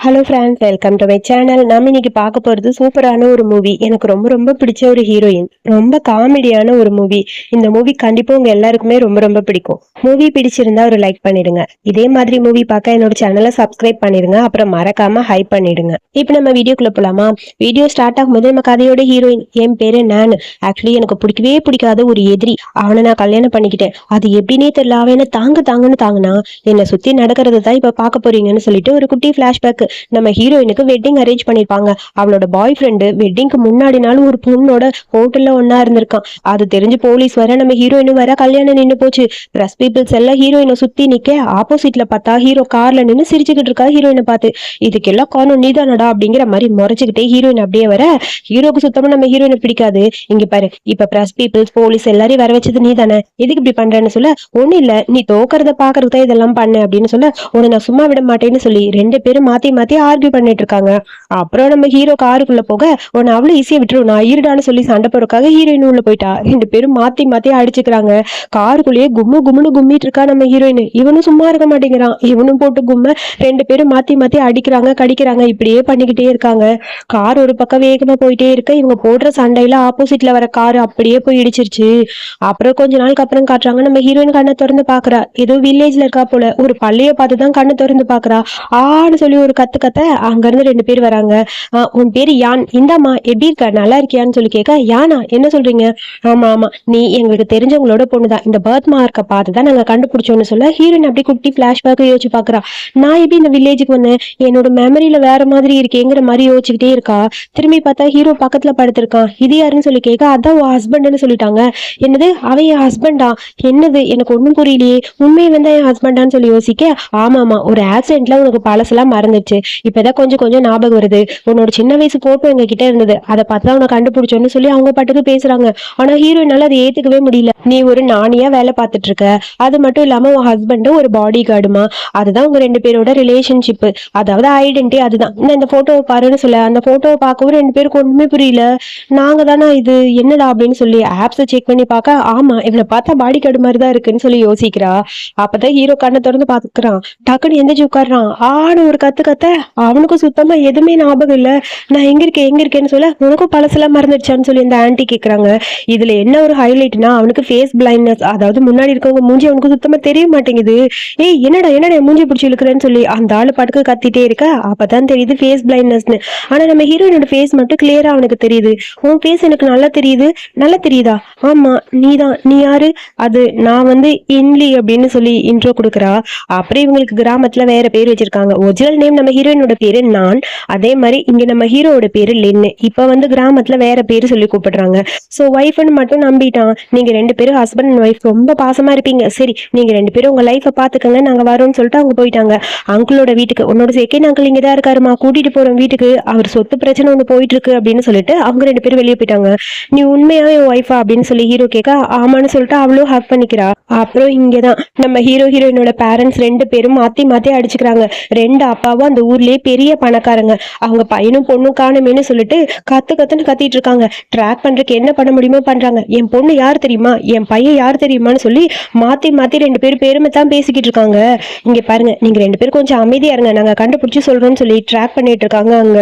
Hello friends, welcome to my channel. நம்ம இன்னைக்கு பார்க்க போகிறது சூப்பரான ஒரு மூவி. எனக்கு ரொம்ப ரொம்ப பிடிச்ச ஒரு ஹீரோயின், ரொம்ப காமெடியான ஒரு மூவி. இந்த மூவி கண்டிப்பாக உங்கள் எல்லாருக்குமே ரொம்ப ரொம்ப பிடிக்கும். மூவி பிடிச்சிருந்தா ஒரு லைக் பண்ணிடுங்க. இதே மாதிரி மூவி பார்க்க என்னோட சேனலை சப்ஸ்கிரைப் பண்ணிடுங்க. அப்புறம் மறக்காம ஹைப் பண்ணிடுங்க. இப்போ நம்ம வீடியோக்குள்ள போலாமா? வீடியோ ஸ்டார்ட் ஆகும்போது நம்ம கதையோட ஹீரோயின், என் பேரு நான். ஆக்சுவலி எனக்கு பிடிக்கவே பிடிக்காத ஒரு எதிரி, அவனை நான் கல்யாணம் பண்ணிக்கிட்டேன். அது எப்படின்னே தெரியல, அவன் என்ன தாங்குன்னு தாங்கினா என்னை சுத்தி நடக்கிறது தான் இப்ப பார்க்க போறீங்கன்னு சொல்லிட்டு ஒரு குட்டி பிளாஷ்பேக். நம்ம ஹீரோயினுக்கு வெட்டிங் அரேஞ்ச் பண்ணிருப்பாங்க. அவளோட பாய் ஃப்ரெண்டு வெட்டிங்க்கு முன்னாடி நாள் ஒரு பொண்ணோட ஹோட்டல்ல ஒன்னா இருந்திருக்கான். அது தெரிஞ்சு போலீஸ் வர நம்ம ஹீரோயினும் வர கல்யாணம் நின்று போச்சு. பிரஸ் பீப்புள்ஸ் எல்லாம் ஹீரோயினை சுத்தி நிக்க, ஆப்போசிட்ல பார்த்தா ஹீரோ கார்ல நின்று சிரிச்சுக்கிட்டு இருக்கா ஹீரோயினை பார்த்து. இதுக்கெல்லாம் காரணம் நீதானடா அப்படிங்கிற மாதிரி முறைச்சுக்கிட்டே ஹீரோயின் அப்படியே வர, ஹீரோக்கு சுத்தமா நம்ம ஹீரோயினை பிடிக்காது. இங்க பாரு, இப்ப பிரஸ் பீப்புள்ஸ் போலீஸ் எல்லாரையும் வர வச்சது நீ தானே, எதுக்கு இப்படி பண்றேன்னு சொல்ல, ஒண்ணு இல்ல, நீ தோக்கறத பாக்குறதுக்கு தான் இதெல்லாம் பண்ணு அப்படின்னு சொல்ல, உன்னை நான் சும்மா விட மாட்டேன்னு சொல்லி ரெண்டு பேரும் மாத்தி மாத்தி ஆர்கியூ பண்ணிட்டு இருக்காங்க. அப்புறம் நம்ம ஹீரோ காருக்குள்ள போக, உன்னை அவ்வளவு ஈஸியா விட்டுரும், நான் இருடான்னு சொல்லி சண்டை போறதுக்காக ஹீரோயின் உள்ள போயிட்டா. ரெண்டு பேரும் மாத்தி மாத்தி அடிச்சுக்கிறாங்க. காருக்குள்ளேயே கும்முன்னு கும்மிட்டு இருக்கா நம்ம ஹீரோயின். இவனும் சும்மா இருக்க மாட்டேங்கிறான், இவனும் போட்டு கும்ம. ரெண்டு பேரும் மாத்தி மாத்தி அடிக்கிறாங்க கடிக்கிறாங்க, இப்படியே பண்ணிக்கிட்டே இருக்காங்க. கார் ஒரு பக்கம் வேகமா போயிட்டே இருக்க, இவங்க போடுற சண்டையில ஆப்போசிட்ல வர காரு அப்படியே போய் இடிச்சிருச்சு. அப்புறம் கொஞ்ச நாளுக்கு அப்புறம் காட்டுறாங்க, நம்ம ஹீரோயின் கண்ணை திறந்து பாக்குறா. ஏதோ வில்லேஜ்ல இருக்கா போல, ஒரு பள்ளிய பார்த்துதான் கண்ணை திறந்து பாக்குறா. ஆன்னு சொல்லி ஒரு கத்து அங்க இருந்து ரெண்டு பேர் வராங்க. உன் பேரு யான், இந்தாமா எப்படி இருக்க, நல்லா இருக்கியான்னு சொல்லி கேட்க, யானா என்ன சொல்றீங்க? ஆமா ஆமா, நீ எங்களுக்கு தெரிஞ்சவங்களோட பொண்ணுதான், இந்த பர்த் மார்க்கை பார்த்துதான் நாங்க கண்டுபிடிச்சோம்னு சொல்ல, ஹீரோயின் அப்படி குட்டி பிளாஷ்பேக் யோசிச்சு பாக்குறா. நான் எப்படி இந்த வில்லேஜுக்கு வந்தேன், என்னோட மெமரியில வேற மாதிரி இருக்கேங்கிற மாதிரி யோசிச்சுக்கிட்டே இருக்கா. திரும்பி பார்த்தா ஹீரோ பக்கத்துல படுத்திருக்கான். இது யாருன்னு சொல்லி கேட்க, அதான் உன் ஹஸ்பண்ட்னு சொல்லிட்டாங்க. என்னது, அவன் என் ஹஸ்பண்டா? என்னது, எனக்கு ஒண்ணும் புரியலையே, உண்மையை வந்தா என் ஹஸ்பண்டான்னு சொல்லி யோசிக்க, ஆமாமா, ஒரு ஆக்சிடென்ட்ல உனக்கு பழசெல்லாம் மறந்துச்சு, இப்பதான் கொஞ்சம் கொஞ்சம் ஞாபகம் வருது, உன்னோட சின்ன வயசு போட்டோ எங்க கிட்ட இருந்தது, அதை பார்த்துதான் உன்னை கண்டுபிடிச்சோன்னு சொல்லி அவங்க பாட்டுக்கு பேசுறாங்க. ஆனா ஹீரோயினால அதை ஏத்துக்கவே முடியல. நீ ஒரு நாணியா வேலை பார்த்துட்டு இருக்க, அது மட்டும் இல்லாம உன் ஹஸ்பண்ட் ஒரு பாடி கார்டுமா, அதுதான் உங்க ரெண்டு பேரோட ரிலேஷன்ஷிப், அதாவது ஐடென்டி, அதுதான் இந்த போட்டோவை பாருன்னு சொல்ல, அந்த போட்டோவை பார்க்கவும் ரெண்டு பேருக்கு ஒண்ணுமே புரியல. நாங்க தானா இது, என்னடா அப்படின்னு சொல்லி ஆப்ஸை செக் பண்ணி பார்க்க, ஆமா இவனை பார்த்தா பாடி கார்டு மாதிரி தான் இருக்குன்னு சொல்லி யோசிக்கிறா. அப்பதான் ஹீரோ கண்ணை திறந்து பாத்துக்கிறான். டக்குன்னு எந்திரிச்சு உட்காடுறான். ஆடு ஒரு கத்து கத்த, அவனுக்கும் சுத்தமா எதுவுமே ஞாபகம் இல்ல. நான் எங்க இருக்கேன்னு சொல்ல, உனக்கும் பழசெல்லாம் மறந்துடுச்சான்னு சொல்லி இந்த ஆன்டி கேக்குறாங்க. இதுல என்ன ஒரு ஹைலைட்னா, அவனுக்கு ஃபேஸ் பிளைண்ட்னஸ், அதாவது முன்னாடி இருக்கவங்க மூஞ்சி அவனுக்கு சுத்தமா தெரிய மாட்டேங்குது. ஏய் என்னடா மூஞ்சி பிடிச்சி இழுக்கிறேன்னு சொல்லி அந்த ஆளு பாட்டுக்கு கத்திட்டே இருக்க, அப்பதான் தெரியுது ஃபேஸ் பிளைண்ட்னஸ்னு. ஆனா நம்ம ஹீரோயினோட ஃபேஸ் மட்டும் கிளியரா அவனுக்கு தெரியுது. உன் ஃபேஸ் எனக்கு நல்லா தெரியுது. நல்லா தெரியுதா? ஆமா நீதான், நீ யாரு? அது நான் இன்லி அப்படின்னு சொல்லி இன்ட்ரோ கொடுக்குறா. அப்புறம் இவங்களுக்கு கிராமத்துல வேற பேர் வச்சிருக்காங்க. ஒரிஜினல் நேம் நம்ம ஹீரோயினோட பேரு நான், அதே மாதிரி இங்க நம்ம ஹீரோட பேரு லென்னு. இப்ப கிராமத்துல வேற பேரு சொல்லி கூப்பிடுறாங்க. சோ ஒய்ஃப்னு மட்டும் நம்பிட்டான். நீங்க ரெண்டு பேரும் ஹஸ்பண்ட் அண்ட் ஒய்ஃப் ரொம்ப பாசமா இருப்பீங்க, சரி நீங்க ரெண்டு பேரும் உங்க லைஃபை பாத்துக்கங்க, நாங்க வரோம்னு சொல்லிட்டு அவங்க போயிட்டாங்க. அங்கிளோட வீட்டுக்கு, உன்னோட செகண்ட் அங்கிள் இங்கதான் இருக்காருமா, கூட்டிட்டு போறோம் வீட்டுக்கு, அவர் சொத்து பிரச்சனை ஒண்ணு போயிட்டு இருக்கு அப்படின்னு சொல்லிட்டு அவங்க ரெண்டு பேரும் வெளியே போயிட்டாங்க. நீ உண்மையாவே ஒய்ஃபா அப்படின்னு சொல்லி ஹீரோ கேட்க, ஆமான்னு சொல்லிட்டு அவளும் ஹக் பண்ணிக்கிறா. அப்புறம் இங்கதான் நம்ம ஹீரோயினோட பேரண்ட்ஸ் ரெண்டு பேரும் மாத்தி மாத்தி அடிச்சுக்கிறாங்க. ரெண்டு அப்பாவும் அந்த ஊர்லயே பெரிய பணக்காரங்க. அவங்க பையனும் பொண்ணும் காணுமேனு சொல்லிட்டு கத்துன்னு கத்திட்டு இருக்காங்க. ட்ராக் பண்றதுக்கு என்ன பண்ண முடியுமோ பண்றாங்க. என் பொண்ணு யார் தெரியுமா, என் பையன் யார் தெரியுமான்னு சொல்லி மாத்தி மாத்தி ரெண்டு பேரும் பெருமை தான் பேசிக்கிட்டு இருக்காங்க. இங்க பாருங்க, நீங்க ரெண்டு பேரும் கொஞ்சம் அமைதியா இருங்க, நாங்க கண்டுபிடிச்சு சொல்றோம்னு சொல்லி ட்ராக் பண்ணிட்டு இருக்காங்க. அங்க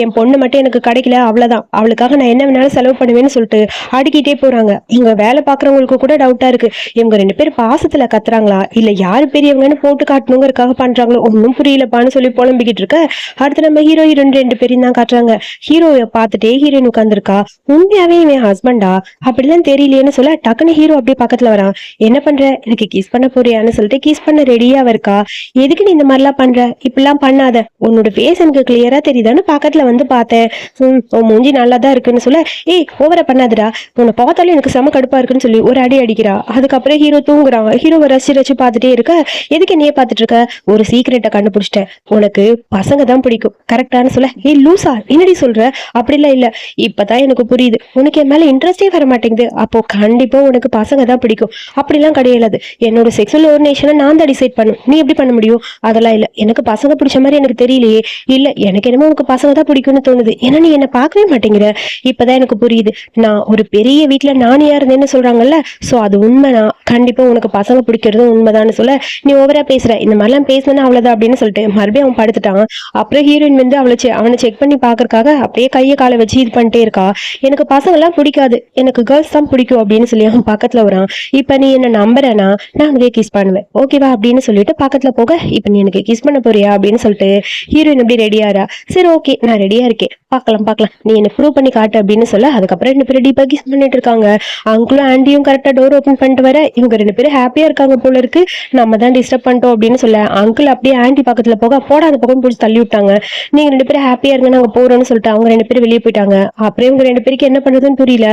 என் பொண்ணு மட்டும் எனக்கு கிடைக்கல, அவ்வளவுதான், அவளுக்காக நான் என்ன வேணாலும் செலவு பண்ணுவேன்னு சொல்லிட்டு அடிக்கிட்டே போறாங்க. இங்க வேலை பாக்குறவங்களுக்கு கூட டவுட்டா இருக்கு, இவங்க ரெண்டு பேரும் பாசத்துல கத்துறாங்களா இல்ல யாரு பெரியவங்கன்னு போட்டு காட்டணுங்கிறதுக்காக பண்றாங்களோ, ஒன்னும் புரியலப்பான்னு சொல்லி புலம்பிக்கிட்டு இருக்க. அடுத்து நம்ம ஹீரோயின் ரெண்டு பேரும் தான் காட்டுறாங்க. ஹீரோவை பார்த்துட்டே ஹீரோயின் உட்காந்துருக்கா. உண்மையாவே இவன் ஹஸ்பண்டா அப்படிலாம் தெரியலையேன்னு சொல்ல, டக்குன்னு ஹீரோ அப்படியே பக்கத்துல வரான். என்ன பண்ற, எனக்கு கிஸ் பண்ண போறியான்னு சொல்லிட்டு கிஸ் பண்ண ரெடியா இருக்கா. எதுக்கு நீ இந்த மாதிரிலாம் பண்ற, இப்படிலாம் பண்ணாத, உன்னோட ஃபேஸ் எனக்கு கிளியரா தெரியுதான்னு பக்கத்துல பார்த்தேன். உன் மூஞ்சி நல்லா தான் இருக்குன்னு சொல்ல, ஏய் ஓவரா பண்ணாதடா, உன்னை பார்த்தாலும் எனக்கு செம கடுப்பா இருக்குன்னு சொல்லி ஒரு அடி அடிக்கிறா. அதுக்கப்புறம் ஹீரோ தூங்குறான். ஹீரோவை ரசிச்சு பார்த்துட்டே இருக்க, எதுக்கு நீயே பார்த்துட்டு இருக்க, ஒரு சீக்கிரட்டை கண்டுபிடிச்சிட்டேன், உனக்கு பசங்க தான் பிடிக்கும் கரெக்டான்னு சொல்ல, ஏய் லூசா என்னடி சொல்ற, அப்படிலாம் இல்ல, இப்பதான் எனக்கு புரியுது, உனக்கு என் மேல இன்ட்ரெஸ்டே வர மாட்டேங்குது, அப்போ கண்டிப்பா உனக்கு பசங்க தான் பிடிக்கும், அப்படிலாம் கிடையாது, என்னோட செக்ஸுவல் ஓரியன்டேஷனை நான் தான் டிசைட் பண்ணும், நீ எப்படி பண்ண முடியும், அதெல்லாம் இல்ல, எனக்கு பசங்க பிடிச்ச மாதிரி எனக்கு தெரியலையே, இல்ல எனக்கு என்னமோ உனக்கு பசங்க தான் பிடிக்கும்னு தோணுது, ஏன்னா நீ என்ன பார்க்கவே மாட்டேங்கிற, இப்பதான் எனக்கு புரியுது, நான் ஒரு பெரிய வீட்டுல நானியா இருந்தேன்னு சொல்றாங்கல்ல, சோ அது உண்மைனா கண்டிப்பா உனக்கு பசங்க பிடிக்கிறதும் உண்மைதான்னு சொல்ல, நீ ஓவரா பேசுற, இந்த மாதிரிலாம் பேசுனா அவ்வளவுதான் அப்படின்னு சொல்லிட்டு மறுபடியும் அவன் படுத்துட்டான். கொடுத்துட்டான். அப்புறம் ஹீரோயின் வந்து அவனை செக் பண்ணி பாக்குறதுக்காக அப்படியே கையை காலை வச்சு இது பண்ணிட்டே இருக்கா. எனக்கு பசங்க எல்லாம் பிடிக்காது, எனக்கு கேர்ள்ஸ் தான் பிடிக்கும் அப்படின்னு சொல்லி அவன் பக்கத்துல வரான். இப்ப நீ என்ன நம்புறேனா, நான் உனக்கு கிஸ் பண்ணுவேன், ஓகேவா அப்படின்னு சொல்லிட்டு பக்கத்துல போக, இப்ப நீ எனக்கு கிஸ் பண்ண போறியா அப்படின்னு சொல்லிட்டு ஹீரோயின் அப்படி ரெடியாரா. சரி ஓகே நான் ரெடியா இருக்கேன், பாக்கலாம் நீ என்ன ப்ரூவ் பண்ணி காட்டு அப்படின்னு சொல்ல, அதுக்கப்புறம் 2 பேரும் டீப்பா கிஸ் பண்ணிட்டு இருக்காங்க. அங்கிளும் ஆண்டியும் கரெக்டா டோர் ஓபன் பண்ணிட்டு வர இவங்க 2 பேரும் ஹாப்பியா இருக்காங்க போல இருக்கு. நம்ம தான் டிஸ்டர்ப் பண்ணிட்டோம் அப்படின்னு சொல்ல அங்கிள் அப்படியே ஆண்டி பக்கத்துல போக, போட அந்த பக்கம் பிடிச்சி தள்ளி விட்டாங்க. நீங்க 2 பேரும் ஹாப்பியா இருங்க நாங்க போறோம்னு சொல்லிட்டு அவங்க 2 பேரும் வெளியே போயிட்டாங்க. அப்புறம் இவங்க 2 பேருக்கு என்ன பண்றதுன்னு புரியல.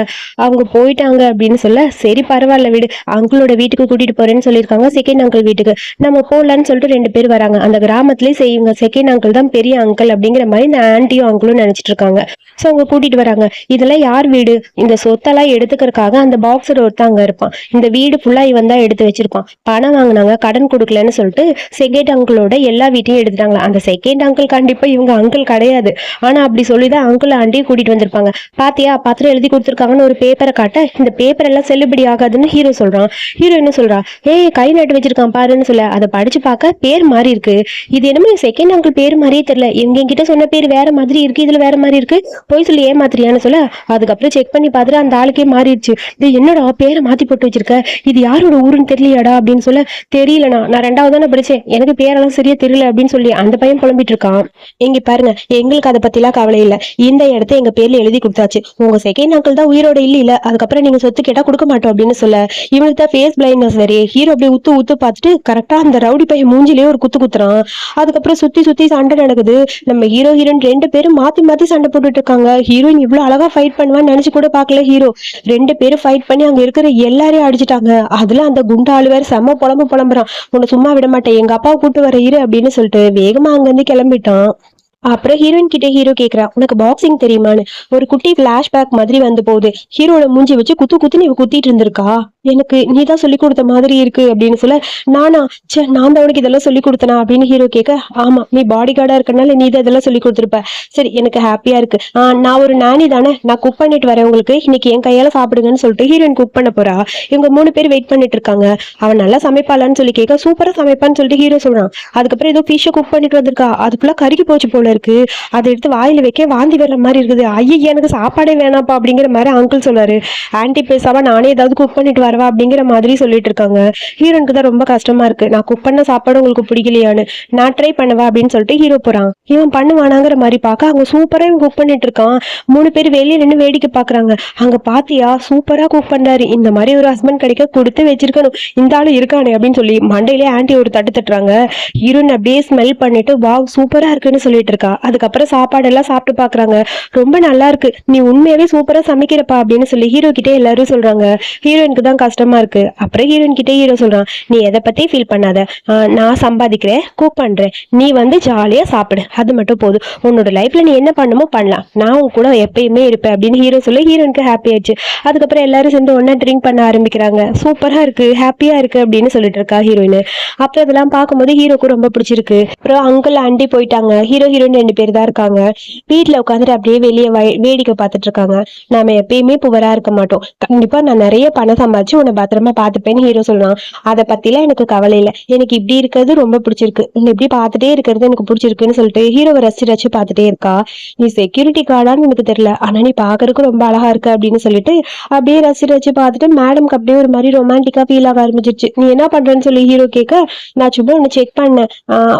அவங்க போயிட்டாங்க அப்படின்னு சொல்ல, சரி பரவாயில்ல வீடு, அங்கிளோட வீட்டுக்கு கூட்டிட்டு போறேன்னு சொல்லியிருக்காங்க, செகண்ட் அங்கிள் வீட்டுக்கு நம்ம போலான்னு சொல்லிட்டு 2 பேர் வராங்க. அந்த கிராமத்திலேயே செய்யுங்க செகண்ட் அங்கிள் தான் பெரிய அங்கிள் அப்படிங்கிற மாதிரி இந்த ஆண்டியும் அங்கிளும் நினைச்சிட்டு இருக்காங்க. சோ அவங்க கூட்டிட்டு வராங்க. இதெல்லாம் யார் வீடு, இந்த சொத்தெல்லாம் எடுத்துக்கிறதுக்காக அந்த பாக்ஸர் ஒருத்தன் அங்க இருப்பான். இந்த வீடு ஃபுல்லா இவன் தான் எடுத்து வச்சிருப்பான். பணம் வாங்கினாங்க, கடன் கொடுக்கலன்னு சொல்லிட்டு செகண்ட் அங்கிளோட எல்லா வீட்டையும் எடுத்துட்டாங்க. அந்த செகண்ட் அங்கிள் கண்டிப்பா இவங்க அங்கிள் கிடையாது, ஆனா அப்படி சொல்லிதான் அங்கிள் ஆண்டியும் கூட்டிட்டு வந்திருப்பாங்க. பாத்தியா பத்திரம் எழுதி கொடுத்துருக்காங்கன்னு ஒரு பேப்பரை காட்ட, இந்த பேப்பர் எல்லாம் செல்லுபடி ஆகாதுன்னு ஹீரோ சொல்றான். ஹீரோ என்ன சொல்றா, ஏய் கை நட்டு வச்சிருக்கான் பாருன்னு சொல்ல, அதை படிச்சு பார்க்க பேர் மாறி இருக்கு. இது என்னமோ செகண்ட் அங்கிள் பேர் மாதிரியே தெரியல, இவங்க என்கிட்ட சொன்ன பேர் வேற மாதிரி இருக்கு, இதுல வேற மாதிரி இருக்கு, போய் சொல்லி ஏமாத்திரியான்னு சொல்ல, அதுக்கப்புறம் செக் பண்ணி பார்த்துட்டு அந்த ஆளுக்கே மாறிடுச்சு. இது என்னடா பேரை மாத்தி போட்டு வச்சிருக்க, இது யாரோட ஊருன்னு தெரியலையாடா அப்படின்னு சொல்ல, தெரியலண்ணா நான் 2வது தானே படிச்சேன், எனக்கு பேரெல்லாம் சரியா தெரியல அப்படின்னு சொல்லி அந்த பையன் புலம்பிட்டு இருக்கான். இங்க பாருங்க எங்களுக்கு அதை பத்திலாம் கவலை இல்ல, இந்த இடத்த எங்க பேர்ல எழுதி கொடுத்தாச்சு, உங்க செகண்ட் அங்கிள் தான் உயிரோட இல்ல, அதுக்கப்புறம் நீங்க சொத்து கேட்டா கொடுக்க மாட்டோம் அப்படின்னு சொல்ல, இவனுக்கு தான் ஃபேஸ் பிளைண்ட்னஸ் வேற. ஹீரோ அப்படியே உத்து பார்த்துட்டு கரெக்டா அந்த ரவுடி பையன் மூஞ்சிலேயே ஒரு குத்து குத்துறான். அதுக்கப்புறம் சுத்தி சுத்தி சண்டை நடக்குது. நம்ம ஹீரோ ஹீரோயின் 2 பேரும் மாத்தி மாத்தி சண்டை போட்டுட்டு இருக்காங்க. ஹீரோயின் இவ்வளவு அழகா ஃபைட் பண்ணுவான்னு நினைச்சு கூட பாக்கல ஹீரோ. 2 பேரும் ஃபைட் பண்ணி அங்க இருக்கிற எல்லாரையும் அடிச்சுட்டாங்க. அதுல அந்த குண்டாளு வேற செம்ம புலம்புறான், உன்னை சும்மா விட மாட்டேன், எங்க அப்பாவை கூட்டு வர இரு அப்படின்னு சொல்லிட்டு வேகமா அங்க இருந்து கிளம்பிட்டான். அப்புறம் ஹீரோயின் கிட்ட ஹீரோ கேக்குறா, உனக்கு பாக்ஸிங் தெரியுமான்னு. ஒரு குட்டி பிளாஷ்பேக் மாதிரி வந்து போகுது. ஹீரோட மூஞ்சி வச்சு குத்துன்னு இவ குத்திட்டு இருந்திருக்கா. எனக்கு நீ தான் சொல்லி கொடுத்த மாதிரி இருக்கு அப்படின்னு சொல்ல, நானா நான் தான் உனக்கு இதெல்லாம் சொல்லி கொடுத்தனா அப்படின்னு ஹீரோ கேட்க, ஆமா நீ பாடி கார்டா இருக்கனால நீ தான் இதெல்லாம் சொல்லி கொடுத்துருப்ப, சரி எனக்கு ஹாப்பியா இருக்கு. நான் ஒரு நானி தானே, நான் குக் பண்ணிட்டு வரேன் உங்களுக்கு, இன்னைக்கு என் கையால சாப்பிடுங்கன்னு சொல்லிட்டு ஹீரோயின் குக் பண்ண போறா. இவங்க 3 பேர் வெயிட் பண்ணிட்டு இருக்காங்க. அவன் நல்லா சமைப்பாளான்னு சொல்லி கேட்க, சூப்பரா சமைப்பான்னு சொல்லிட்டு ஹீரோ சொல்றான். அதுக்கப்புறம் ஏதோ ஃபிஷ்ஷை குக் பண்ணிட்டு வந்திருக்கா, அதுக்குள்ள கருகி போச்சு போல இருக்கு, அதை எடுத்து வாயில வைக்க வாந்தி வர்ற மாதிரி இருக்குது. ஐயா எனக்கு சாப்பாடே வேணாப்பா அப்படிங்கிற மாதிரி அங்கிள் சொல்றாரு. ஆன்டி பேசாம நானே ஏதாவது குக் பண்ணிட்டு வரவா அப்படிங்கிற மாதிரி சொல்லிட்டு இருக்காங்க. ஹீரோனுக்கு தான் ரொம்ப கஷ்டமா இருக்கு, நான் குக் பண்ண சாப்பாடு உங்களுக்கு பிடிக்கலையான்னு, நான் ட்ரை பண்ணவா அப்படின்னு சொல்லிட்டு ஹீரோ போறான். இவன் பண்ணுவானாங்கிற மாதிரி பார்க்க அங்க சூப்பரா இவன் குக் பண்ணிட்டு இருக்கான். 3 பேர் வெளியே நின்று வேடிக்கை பாக்குறாங்க. அங்க பாத்தியா சூப்பரா குக் பண்றாரு, இந்த மாதிரி ஒரு ஹஸ்பண்ட் கிடைக்க கொடுத்து வச்சிருக்கணும், இந்த ஆளு இருக்கானே அப்படின்னு சொல்லி மண்டையிலே ஆன்டி ஒரு தட்டு தட்டுறாங்க. ஹீரோயின் அப்படியே ஸ்மெல் பண்ணிட்டு வாவ் சூப்பரா இருக்குன்னு சொல்லிட்டு இருக்கா. அதுக்கப்புறம் சாப்பாடு எல்லாம் சாப்பிட்டு பாக்குறாங்க. ரொம்ப நல்லா இருக்கு, நீ உண்மையாவே சூப்பரா சமைக்கிறப்பா அப்படின்னு சொல்லி ஹீரோ கிட்டே எல்லாரும் சொல்றாங்க. ஹீரோயினுக்கு தான் கஷ்டமா இருக்கு. அப்புறம் ஹீரோயின் கிட்டே ஹீரோ சொல்றான், நீ எதை பத்தி ஃபீல் பண்ணாத, நான் சம்பாதிக்கிறேன் குக் பண்றேன், நீ வந்து ஜாலியா சாப்பிடு, அது மட்டும் போதும், உன்னோட லைஃப்ல நீ என்ன பண்ணுமோ பண்ணலாம், நான் உன் கூட எப்பயுமே இருப்பேன் அப்படின்னு ஹீரோ சொல்லி ஹீரோயினுக்கு ஹாப்பி ஆயிடுச்சு. அதுக்கப்புறம் எல்லாரும் சேர்ந்து ஒன்னா ட்ரிங்க் பண்ண ஆரம்பிக்கிறாங்க. சூப்பரா இருக்கு ஹாப்பியா இருக்கு அப்படின்னு சொல்லிட்டு இருக்கா ஹீரோயின். அப்புறம் இதெல்லாம் பார்க்கும்போது ஹீரோக்கு ரொம்ப பிடிச்சிருக்கு. அப்புறம் அங்கிள் ஆண்டி போயிட்டாங்க. ஹீரோ ஹீரோயின் 2 பேர் தான் இருக்காங்க. வீட்டுல உட்காந்துட்டு அப்படியே வெளியே வேடிக்கை பார்த்துட்டு இருக்காங்க. நாம எப்பயுமே புவரா இருக்க மாட்டோம், கண்டிப்பா நான் நிறைய பணம் சம்பாதிச்சு உன்னை பத்திரமா பாத்துப்பேன்னு ஹீரோ சொல்றான். அதை பத்திலாம் எனக்கு கவலை இல்லை, எனக்கு இப்படி இருக்கிறது ரொம்ப பிடிச்சிருக்கு, உன்னை இப்படி பார்த்துட்டே இருக்கிறது எனக்கு பிடிச்சிருக்குன்னு சொல்லிட்டு ஹீரோவை ரசிச்சு பார்த்துட்டே இருக்கா. நீ செக்யூரிட்டி கார்டான்னு எனக்கு தெரியல, ஆனா நீ பாக்குறதுக்கு ரொம்ப அழகா இருக்கு அப்படின்னு சொல்லிட்டு அப்படியே ரசிச்சு பார்த்துட்டு மேடம்க்கு அப்படியே ஒரு மாதிரி ரொமான்டிக்கா ஃபீல் ஆக ஆரம்பிச்சிருச்சு. நீ என்ன பண்றேன்னு சொல்லி ஹீரோ கேட்க, நான் சும்மா உன்னை செக் பண்ணேன்,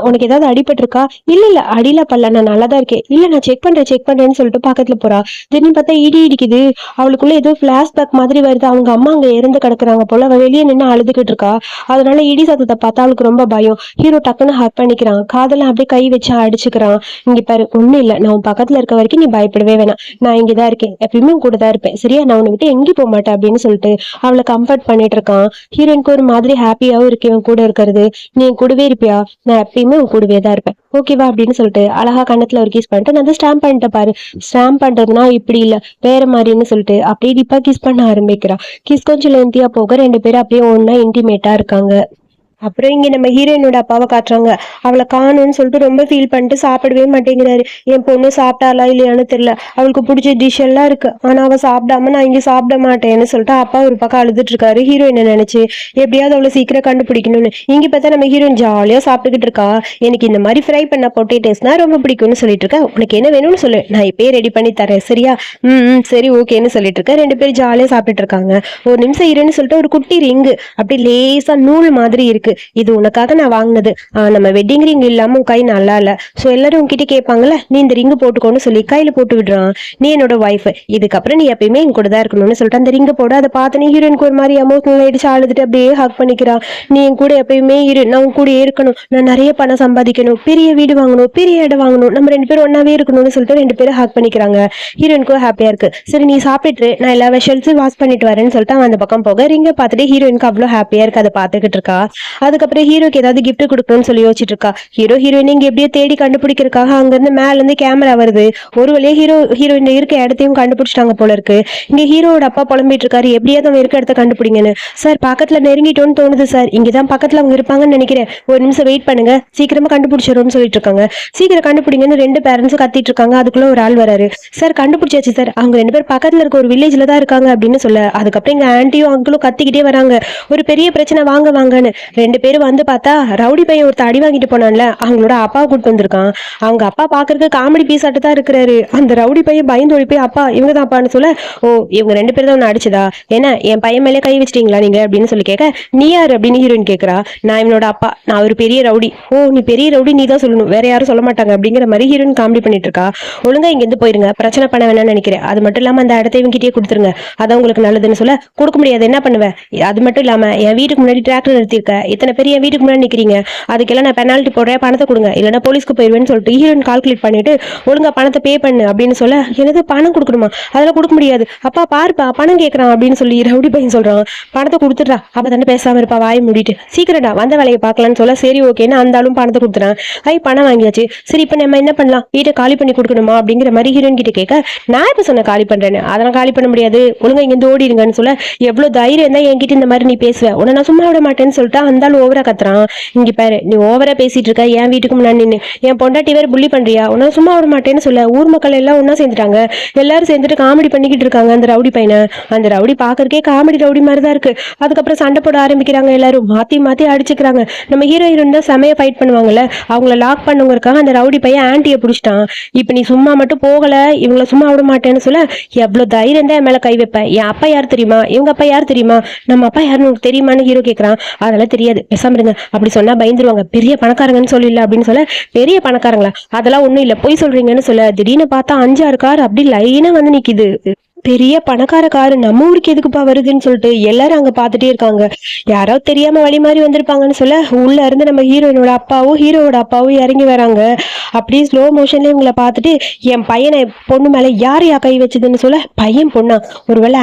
உனக்கு ஏதாவது அடிபட்டு இருக்கா, இல்ல அடியில பல்ல நான் நல்லாதான் இருக்கேன், இல்ல நான் செக் பண்றேன்னு சொல்லிட்டு பக்கத்துல போறா. திடீர்னு பார்த்தா இடி இடிக்குது, அவளுக்குள்ள ஏதோ பிளாஷ்பேக் மாதிரி வருது, அவங்க அம்மா அங்க இறந்து கிடக்குறாங்க போல, அவ வெளியே நின்று அழுதுகிட்டு இருக்கா. அதனால இடி சத்தத்தை பார்த்தா அவளுக்கு ரொம்ப பயம். ஹீரோ டக்குன்னு ஹக் பண்ணிக்கிறான், காதெல்லாம் அப்படியே கை வச்சு அடிச்சுக்கிறான். இங்க பாரு ஒண்ணும் இல்ல, நான் உன் பக்கத்துல இருக்க வரைக்கும் நீ பயப்படவே வேணாம், நான் இங்கதான் இருக்கேன், எப்பயுமே கூட தான் இருப்பேன், சரியா, நான் உன்னை விட்டு எங்கேயும் போக மாட்டேன் அப்படின்னு சொல்லிட்டு அவளை கம்ஃபர்ட் பண்ணிட்டு இருக்கான். ஹீரோயினுக்கு ஒரு மாதிரி ஹாப்பியாவும் இருக்கு இவன் கூட இருக்கிறது. நீ கூடவே இருப்பியா, நான் எப்பயுமே உன் கூடவே தான் இருப்பேன், ஓகேவா அப்படின்னு சொல்லிட்டு அழகா கண்ணத்துல ஒரு கிஸ் பண்ணிட்டு, நான் வந்து ஸ்டாம்ப் பண்ணிட்ட பாரு, ஸ்டாம்ப் பண்றதுனா இப்படி இல்ல வேற மாதிரின்னு சொல்லிட்டு அப்படியே டிப்பா கிஸ் பண்ண ஆரம்பிக்கிறா. கிஸ் கொஞ்சம் லென்த்தியா போக 2 பேரும் அப்படியே ஒன்னா இன்டிமேட்டா இருக்காங்க. அப்புறம் இங்க நம்ம ஹீரோயினோட அப்பாவை காட்டுறாங்க. அவளை காணும்னு சொல்லிட்டு ரொம்ப ஃபீல் பண்ணிட்டு சாப்பிடவே மாட்டேங்கிறாரு. என் பொண்ணு சாப்பிட்டாளா இல்லையான்னு தெரியல, அவளுக்கு பிடிச்ச டிஷ் எல்லாம் இருக்கு, ஆனா அவ சாப்பிடாம நான் இங்க சாப்பிட மாட்டேன்னு சொல்லிட்டு அப்பா ஒரு பக்கம் அழுதுட்டு இருக்காரு ஹீரோயினை நினைச்சு. எப்படியாவது அவளை சீக்கிரம் கண்டுபிடிக்கணும்னு. இங்க பார்த்தா நம்ம ஹீரோயின் ஜாலியா சாப்பிட்டுக்கிட்டு இருக்கா. எனக்கு இந்த மாதிரி ஃப்ரை பண்ண பொட்டேட்டோஸ்னா ரொம்ப பிடிக்கும்னு சொல்லிட்டு இருக்கா. உனக்கு என்ன வேணும்னு சொல்லு, நான் இப்பயே ரெடி பண்ணி தரேன், சரியா? சரி ஓகேன்னு சொல்லிட்டு இருக்க. ரெண்டு பேரும் ஜாலியா சாப்பிட்டுட்டு இருக்காங்க. ஒரு நிமிஷம் இருன்னு சொல்லிட்டு ஒரு குட்டி ரிங்கு அப்படி லேசா நூல் மாதிரி இருக்கு. இது உனக்காக நான் வாங்கினது. நம்ம வெட்டிங் ரிங் இல்லாம உன் கை நல்லா இல்ல, சோ எல்லாரும் உன்கிட்ட கேட்பாங்கல்ல, நீ இந்த ரிங்கு போட்டுக்கோன்னு சொல்லி கையில போட்டு விடுறான். நீ என்னோட ஒய்ஃப், இதுக்கப்புறம் நீ எப்பயுமே என் கூட தான் இருக்கணும்னு சொல்லிட்டு அந்த ரிங்க போட அதை பார்த்து நீ ஹீரோயினுக்கு ஒரு மாதிரி எமோஷனல் ஆயிடுச்சு. அழுதுட்டு அப்படியே ஹக் பண்ணிக்கிறான். நீ என் கூட எப்பயுமே இரு, நான் உன் கூட இருக்கணும், நான் நிறைய பணம் சம்பாதிக்கணும், பெரிய வீடு வாங்கணும், பெரிய இடம் வாங்கணும், நம்ம ரெண்டு பேரும் ஒன்னாவே இருக்கணும்னு சொல்லிட்டு ரெண்டு பேரும் ஹக் பண்ணிக்கிறாங்க. ஹீரோயினுக்கும் ஹாப்பியா இருக்கு. சரி நீ சாப்பிட்டு நான் எல்லா ஷெல்ஸும் வாஷ் பண்ணிட்டு வரேன்னு சொல்லிட்டு அவன் அந்த பக்கம் போக ரிங்க பார்த்துட்டு ஹீரோயினுக்கு அவ்வளவு ஹாப்பியா இருக்கு. அதை பார்த்துக்கிட்டு இருக்கா. அதுக்கப்புறம் ஹீரோக்கு ஏதாவது கிஃப்ட் கொடுக்கணும்னு சொல்லி யோசிச்சுட்டு இருக்கா. ஹீரோயின் இங்க எப்படியோ தேடி கண்டுபிடிக்கிறதுக்காக அங்க இருந்து மேல இருந்து கேமரா வருது. ஒரு வழியா ஹீரோயின் இருக்க இடத்தையும் கண்டுபிடிச்சிட்டாங்க போல இருக்கு. இங்க ஹீரோட அப்பா புலம்பிட்டு இருக்காரு, எப்படியாவது அவங்க இருக்க இடத்த கண்டுபிடிங்கன்னு. சார் பக்கத்துல நெருங்கிட்டோன்னு தோணுது சார், இங்கதான் பக்கத்துல அவங்க இருப்பாங்கன்னு நினைக்கிறேன், ஒரு நிமிஷம் வெயிட் பண்ணுங்க, சீக்கிரமா கண்டுபிடிச்சிரும்னு சொல்லிட்டு இருக்காங்க. சீக்கிரம் கண்டுபிடிங்கன்னு ரெண்டு பேரண்ட்ஸும் கத்திட்டு இருக்காங்க. அதுக்குள்ள ஒரு ஆள் வராரு. சார் கண்டுபிடிச்சாச்சு சார், அவங்க ரெண்டு பேர் பக்கத்துல இருக்க ஒரு வில்லேஜ்ல தான் இருக்காங்க அப்படின்னு சொல்ல, அதுக்கப்புறம் எங்க ஆன்ட்டியும் அங்கிளும் கத்திக்கிட்டே வராங்க, ஒரு பெரிய பிரச்சனை, வாங்க வாங்கன்னு. ரெண்டு பேரும் வந்து பார்த்தா ரவுடி பையன் ஒருத்த அடி வாங்கிட்டு போனான்ல, அவங்களோட அப்பா கூட்டு வந்திருக்கான். அவங்க அப்பா பாக்குறதுக்கு காமெடி பீஸ் ஆட்டு தான் இருக்கிறாரு. அந்த ரவுடி பையன் பயந்து ஓடி போய் அப்பா இவங்க தான் அப்பான்னு சொல்ல, ஓ இவங்க ரெண்டு பேரும் தான் அடிச்சதா, ஏன்னா என் பையன் மேலே கை வச்சிட்டீங்களா நீங்க அப்படின்னு சொல்லி கேட்க, நீ யாரு அப்படின்னு ஹீரோயின் கேட்கறா. நான் இவனோட அப்பா, நான் ஒரு பெரிய ரவுடி. ஓ நீ பெரிய ரவுடி, நீ தான் சொல்லணும், வேற யாரும் சொல்ல மாட்டாங்க அப்படிங்கிற மாதிரி ஹீரோயின் காமெடி பண்ணிட்டு இருக்கா. ஒழுங்கா இங்க இருந்து போயிருங்க, பிரச்சனை பண்ண வேணாம்னு நினைக்கிறேன், அது மட்டும் இல்லாம அந்த இடத்த இவங்க கிட்டே கொடுத்துருங்க, அதான் உங்களுக்கு நல்லதுன்னு சொல்ல, கொடுக்க முடியாது, என்ன பண்ணுவேன், அது மட்டும் இல்லாம என் வீட்டுக்கு முன்னாடி டிராக்டர் நிறுத்திருக்க, இத்தனை பெரிய வீட்டுக்கு முன்னாடி நிக்கிறீங்க, அதுக்கெல்லாம் நான் பெனால்ட்டி போடுறேன், பணத்தை கொடுங்க, இல்லைன்னா போலீஸ்க்கு போயிருவேன்னு சொல்லிட்டு ஹீரோயின் கால்குலேட் பண்ணிட்டு ஒழுங்கா பணத்தை பே பண்ணு அப்படின்னு சொல்ல, எனக்கு பணம் கொடுக்கணுமா, அதெல்லாம் கொடுக்க முடியாது, அப்பா பாருப்பா பணம் கேட்கறான் அப்படின்னு சொல்லி ரவுடி பையன் சொல்றான். பணத்தை கொடுத்துட்றா, அப்ப தானே பேசாம இருப்பா, வாய் மூடிட்டு, சீக்கிரடா வந்த வேலையை பார்க்கலான்னு சொல்ல, சரி ஓகேன்னு அந்த ஆளும் பணத்தை கொடுத்துறான். பணம் வாங்கியாச்சு, சரி இப்ப நம்ம என்ன பண்ணலாம், வீட்டை காலி பண்ணி கொடுக்கணுமா அப்படிங்கிற மாதிரி ஹீரோயின் கிட்ட கேட்க, நான் இப்ப சொன்ன காலி பண்றேன்னு, அதெல்லாம் காலி பண்ண முடியாது, ஒழுங்கா இங்க இருந்து ஓடிடுங்கன்னு சொல்ல, எவ்வளவு தைரியம் தான் என்கிட்ட இந்த மாதிரி நீ பேசுவ, உன்னை நான் சும்மா விட மாட்டேன்னு சொல்லிட்டு அந்த ஆள் ஓவரா கத்துறான். இங்க பாரு நீ ஓவரா பேசிட்டு இருக்க, என் வீட்டுக்கு முன்னாடி நின்று என் பொண்டாட்டி வேற புள்ளி பண்றியா, உன்ன சும்மா விட மாட்டேன்னு சொல்ல, ஊர் மக்கள் எல்லாம் ஒன்னா சேர்ந்துட்டாங்க. எல்லாரும் சேர்ந்துட்டு காமெடி பண்ணிக்கிட்டு இருக்காங்க அந்த ரவுடி பையனை. அந்த ரவுடி பாக்குறதுக்கே காமெடி ரவுடி மாதிரி தான் இருக்கு. அதுக்கப்புறம் சண்டை போட ஆரம்பிக்கிறாங்க, எல்லாரும் மாத்தி மாத்தி அடிச்சுக்கிறாங்க. நம்ம ஹீரோயின் தான் செமையா ஃபைட் பண்ணுவாங்கல்ல, அவங்கள லாக் பண்ணுங்கிறதுக்காக அந்த ரவுடி பையன் ஆன்ட்டியை பிடிச்சிட்டான். இப்ப நீ சும்மா மட்டும் போகல, இவங்கள சும்மா விட மாட்டேன்னு சொல்ல, எவ்வளவு தைரியம் தான் என் மேல கை வைப்பேன், என் அப்பா யார் தெரியுமா, இவங்க அப்பா யார் தெரியுமா, நம்ம அப்பா யாருன்னு உனக்கு தெரியுமான்னு ஹீரோ கேட்கறான். அதெல்லாம் தெரியாது, பேசாம இருங்க, அப்படி சொன்னா பயந்துருவாங்க, பெரிய பணக்காரங்கன்னு சொல்லல அப்படின்னு சொல்ல, பெரிய பணக்காரங்களா, அதெல்லாம் ஒண்ணும் இல்ல, போய் சொல்றீங்கன்னு சொல்ல, திடீர்னு பார்த்தா 5-6 கார் அப்படி லைனா வந்து நிக்குது. பெரிய பணக்கார காரு, நம்ம ஊருக்கு எதுக்குப்பா வருதுன்னு சொல்லிட்டு எல்லாரும் அங்க பாத்துட்டே இருக்காங்க. யாராவது தெரியாம வழி மாதிரி வந்திருப்பாங்கன்னு சொல்ல, உள்ள இருந்து நம்ம ஹீரோயினோட அப்பாவும் ஹீரோவோட அப்பாவும் இறங்கி வராங்க. அப்படியே ஸ்லோ மோஷன்ல இவங்களை பார்த்துட்டு, என் பையனை பொண்ணு மேல யார் கை வச்சதுன்னு சொல்ல, பையன் பொண்ணா, ஒருவேளை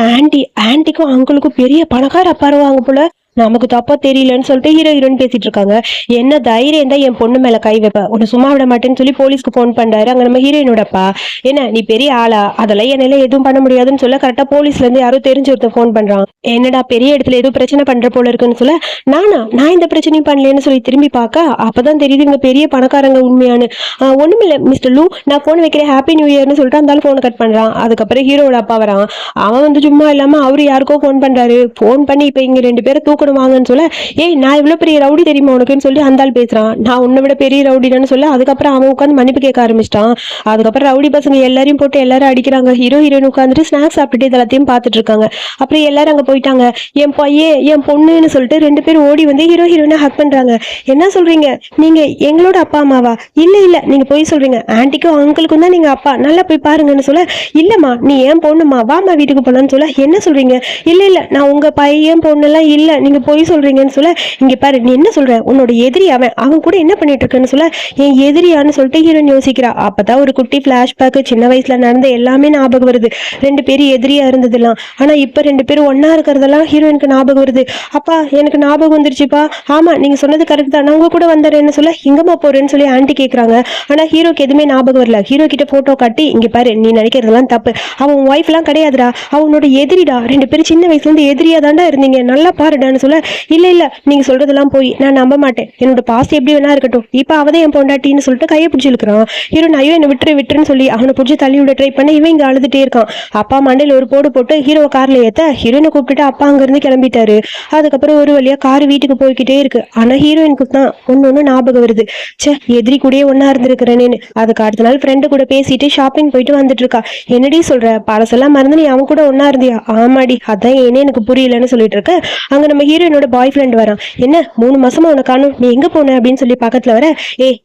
ஆன்ட்டிக்கும் அங்கிளுக்கும் பெரிய பணக்கார அப்பாருவாங்க போல, நமக்கு தப்பா தெரியலன்னு சொல்லிட்டு ஹீரோயின் பேசிட்டு இருக்காங்க. என்ன தைரியம் தான் என் பொண்ணு மேல கை வைப்ப, உன்னை சும்மா விட மாட்டேன்னு சொல்லி போலீஸ்க்கு போன் பண்றாரு அங்க நம்ம ஹீரோயினோட அப்பா. என்ன நீ பெரிய ஆளா, அதெல்லாம் என்னால எதுவும் பண்ண முடியாதுன்னு சொல்ல, கரெக்டா போலீஸ்ல இருந்து யாரும் தெரிஞ்ச ஒருத்தர் போன் பண்றான். என்னடா பெரிய இடத்துல ஏதோ பிரச்சனை பண்ற போல இருக்குன்னு சொல்ல, நான் இந்த பிரச்சனையும் பண்ணலன்னு சொல்லி திரும்பி பார்க்க, அப்பதான் தெரியுது இங்க பெரிய பணக்காரங்க உண்மையானு. ஒண்ணுமில்ல மிஸ்டர் லூ, நான் போன் வைக்கிறேன், ஹாப்பி நியூ இயர்னு சொல்லிட்டு அந்த போனை கட் பண்றான். அதுக்கப்புறம் ஹீரோட அப்பா வரான். அவன் வந்து சும்மா இல்லாம அவரு யாருக்கோ போன் பண்றாரு. போன் பண்ணி இப்ப இங்க ரெண்டு பேரும் தூக்கணும் வாங்கன்னு சொல்ல, ஏய் நான் இவ்வளவு பெரிய ரவுடி தெரியுமா உனக்குன்னு சொல்லி அந்த ஆள் பேசுறான். நான் உன்னை விட பெரிய ரவுடின்னு சொல்ல, அதுக்கப்புறம் அவன் உட்காந்து மன்னிப்பு கேட்க ஆரம்பிச்சிட்டான். அதுக்கப்புறம் ரவுடி பசங்க எல்லாரையும் போட்டு எல்லாரும் அடிக்கிறாங்க. ஹீரோயின் உட்காந்துட்டு ஸ்நாக்ஸ் சாப்பிட்டுட்டு இதெல்லாத்தையும் பார்த்துட்டு இருக்காங்க. அப்புறம் எல்லாரும் அங்க போயிட்டாங்க. என் பையன் என் பொண்ணுன்னு சொல்லிட்டு ரெண்டு பேரும் ஓடி வந்து ஹீரோயினை ஹக் பண்றாங்க. என்ன சொல்றீங்க, நீங்க எங்களோட அப்பா அம்மாவா? இல்ல நீங்க போய் சொல்றீங்க, ஆன்ட்டிக்கும் அங்கிளுக்கும் தான் நீங்க அப்பா, நல்லா போய் பாருங்கன்னு சொல்ல, இல்லம்மா நீ ஏன் பொண்ணுமா, வாமா வீட்டுக்கு போலான்னு சொல்ல, என்ன சொல்றீங்க, இல்ல நான் உங்க பையன் பொண்ணு எல்லாம் இல்ல, நீங்க போய் சொல்றீங்கன்னு சொல்ல, இங்க பாரு நீ என்ன சொல்ற, உன்னோட எதிரி அவன் கூட என்ன பண்ணிட்டு இருக்கன்னு சொல்ல, என் எதிரியான்னு சொல்லிட்டு ஹீரோயின் யோசிக்கிறா. அப்பதான் ஒரு குட்டி பிளாஷ்பேக், சின்ன வயசுல நடந்த எல்லாமே ஞாபகம் வருது. ரெண்டு பேரும் எதிரியா இருந்ததெல்லாம், ஆனா இப்ப ரெண்டு பேரும் ஒன்னா இருக்கிறதெல்லாம் ஹீரோயினுக்கு ஞாபகம் வருது. அப்பா எனக்கு ஞாபகம் வந்துருச்சுப்பா, ஆமா நீங்க சொன்னது கரெக்ட் தான், நான் உங்க கூட வந்துடுறேன்னு சொல்ல, எங்கம்மா போறேன்னு சொல்லி ஆன்ட்டி கேக்குறாங்க. ஆனா ஹீரோக்கு எதுவுமே ஞாபகம் வரல. ஹீரோ கிட்ட போட்டோ காட்டி, இங்க பாரு நீ நினைக்கிறதெல்லாம் தப்பு, அவன் ஒய்ஃப் எல்லாம் கிடையாதுடா, அவனோட எதிரிடா, ரெண்டு பேரும் சின்ன வயசுல இருந்து எதிரியா தாண்டா இருந்தீங்க, நல்லா பாருடான்னு சொல்ல, இல்ல இல்ல நீங்க சொல்றதெல்லாம் போய் நான் நம்ப மாட்டேன், என்னோட பாஸ்ட் எப்படி வேணா இருக்கட்டும், இப்ப அவதான் என் பொண்டாட்டின்னு சொல்லிட்டு கையை பிடிச்சி இழுக்கிறான். ஹீரோயின் ஐயோ என்ன விட்டுருன்னு சொல்லி அவனை பிடிச்சி தள்ளி விட ட்ரை பண்ண இவன் இங்க அழுதுட்டே இருக்கான். அப்பா மண்டையில ஒரு போடு போட்டு ஹீரோ கார்ல ஏத்த ஹீரோயினை கூப்பிட்டுட்டு அப்பா அங்க இருந்து கிளம்பிட்டாரு. அதுக்கப்புறம் ஒரு வழியா கார் வீட்டுக்கு போய்கிட்டே இருக்கு. ஆனா ஹீரோயினுக்கு தான் ஒன்னு ஞாபகம் வருது. சே, எதிரி கூடயே ஒன்னா இருந்திருக்கிறேன்னு. அதுக்கு அடுத்த நாள் ஃப்ரெண்டு கூட பேசிட்டு ஷாப்பிங் போயிட்டு வந்துட்டு இருக்கா. என்னடி சொல்ற, பழசெல்லாம் மறந்து நீ அவன் கூட ஒன்னா இருந்தியா? ஆமாடி, அதான் ஏனே எனக்கு புரியலன்னு சொல்லிட்டு இருக்க. அங்க நம்ம ஹீரோயினோட பாய் ஃப்ரெண்ட் வரான். என்ன 3 மாசமா உனக்கு காணும், நீ எங்க போன அப்படின்னு சொல்லி பக்கத்துல வர.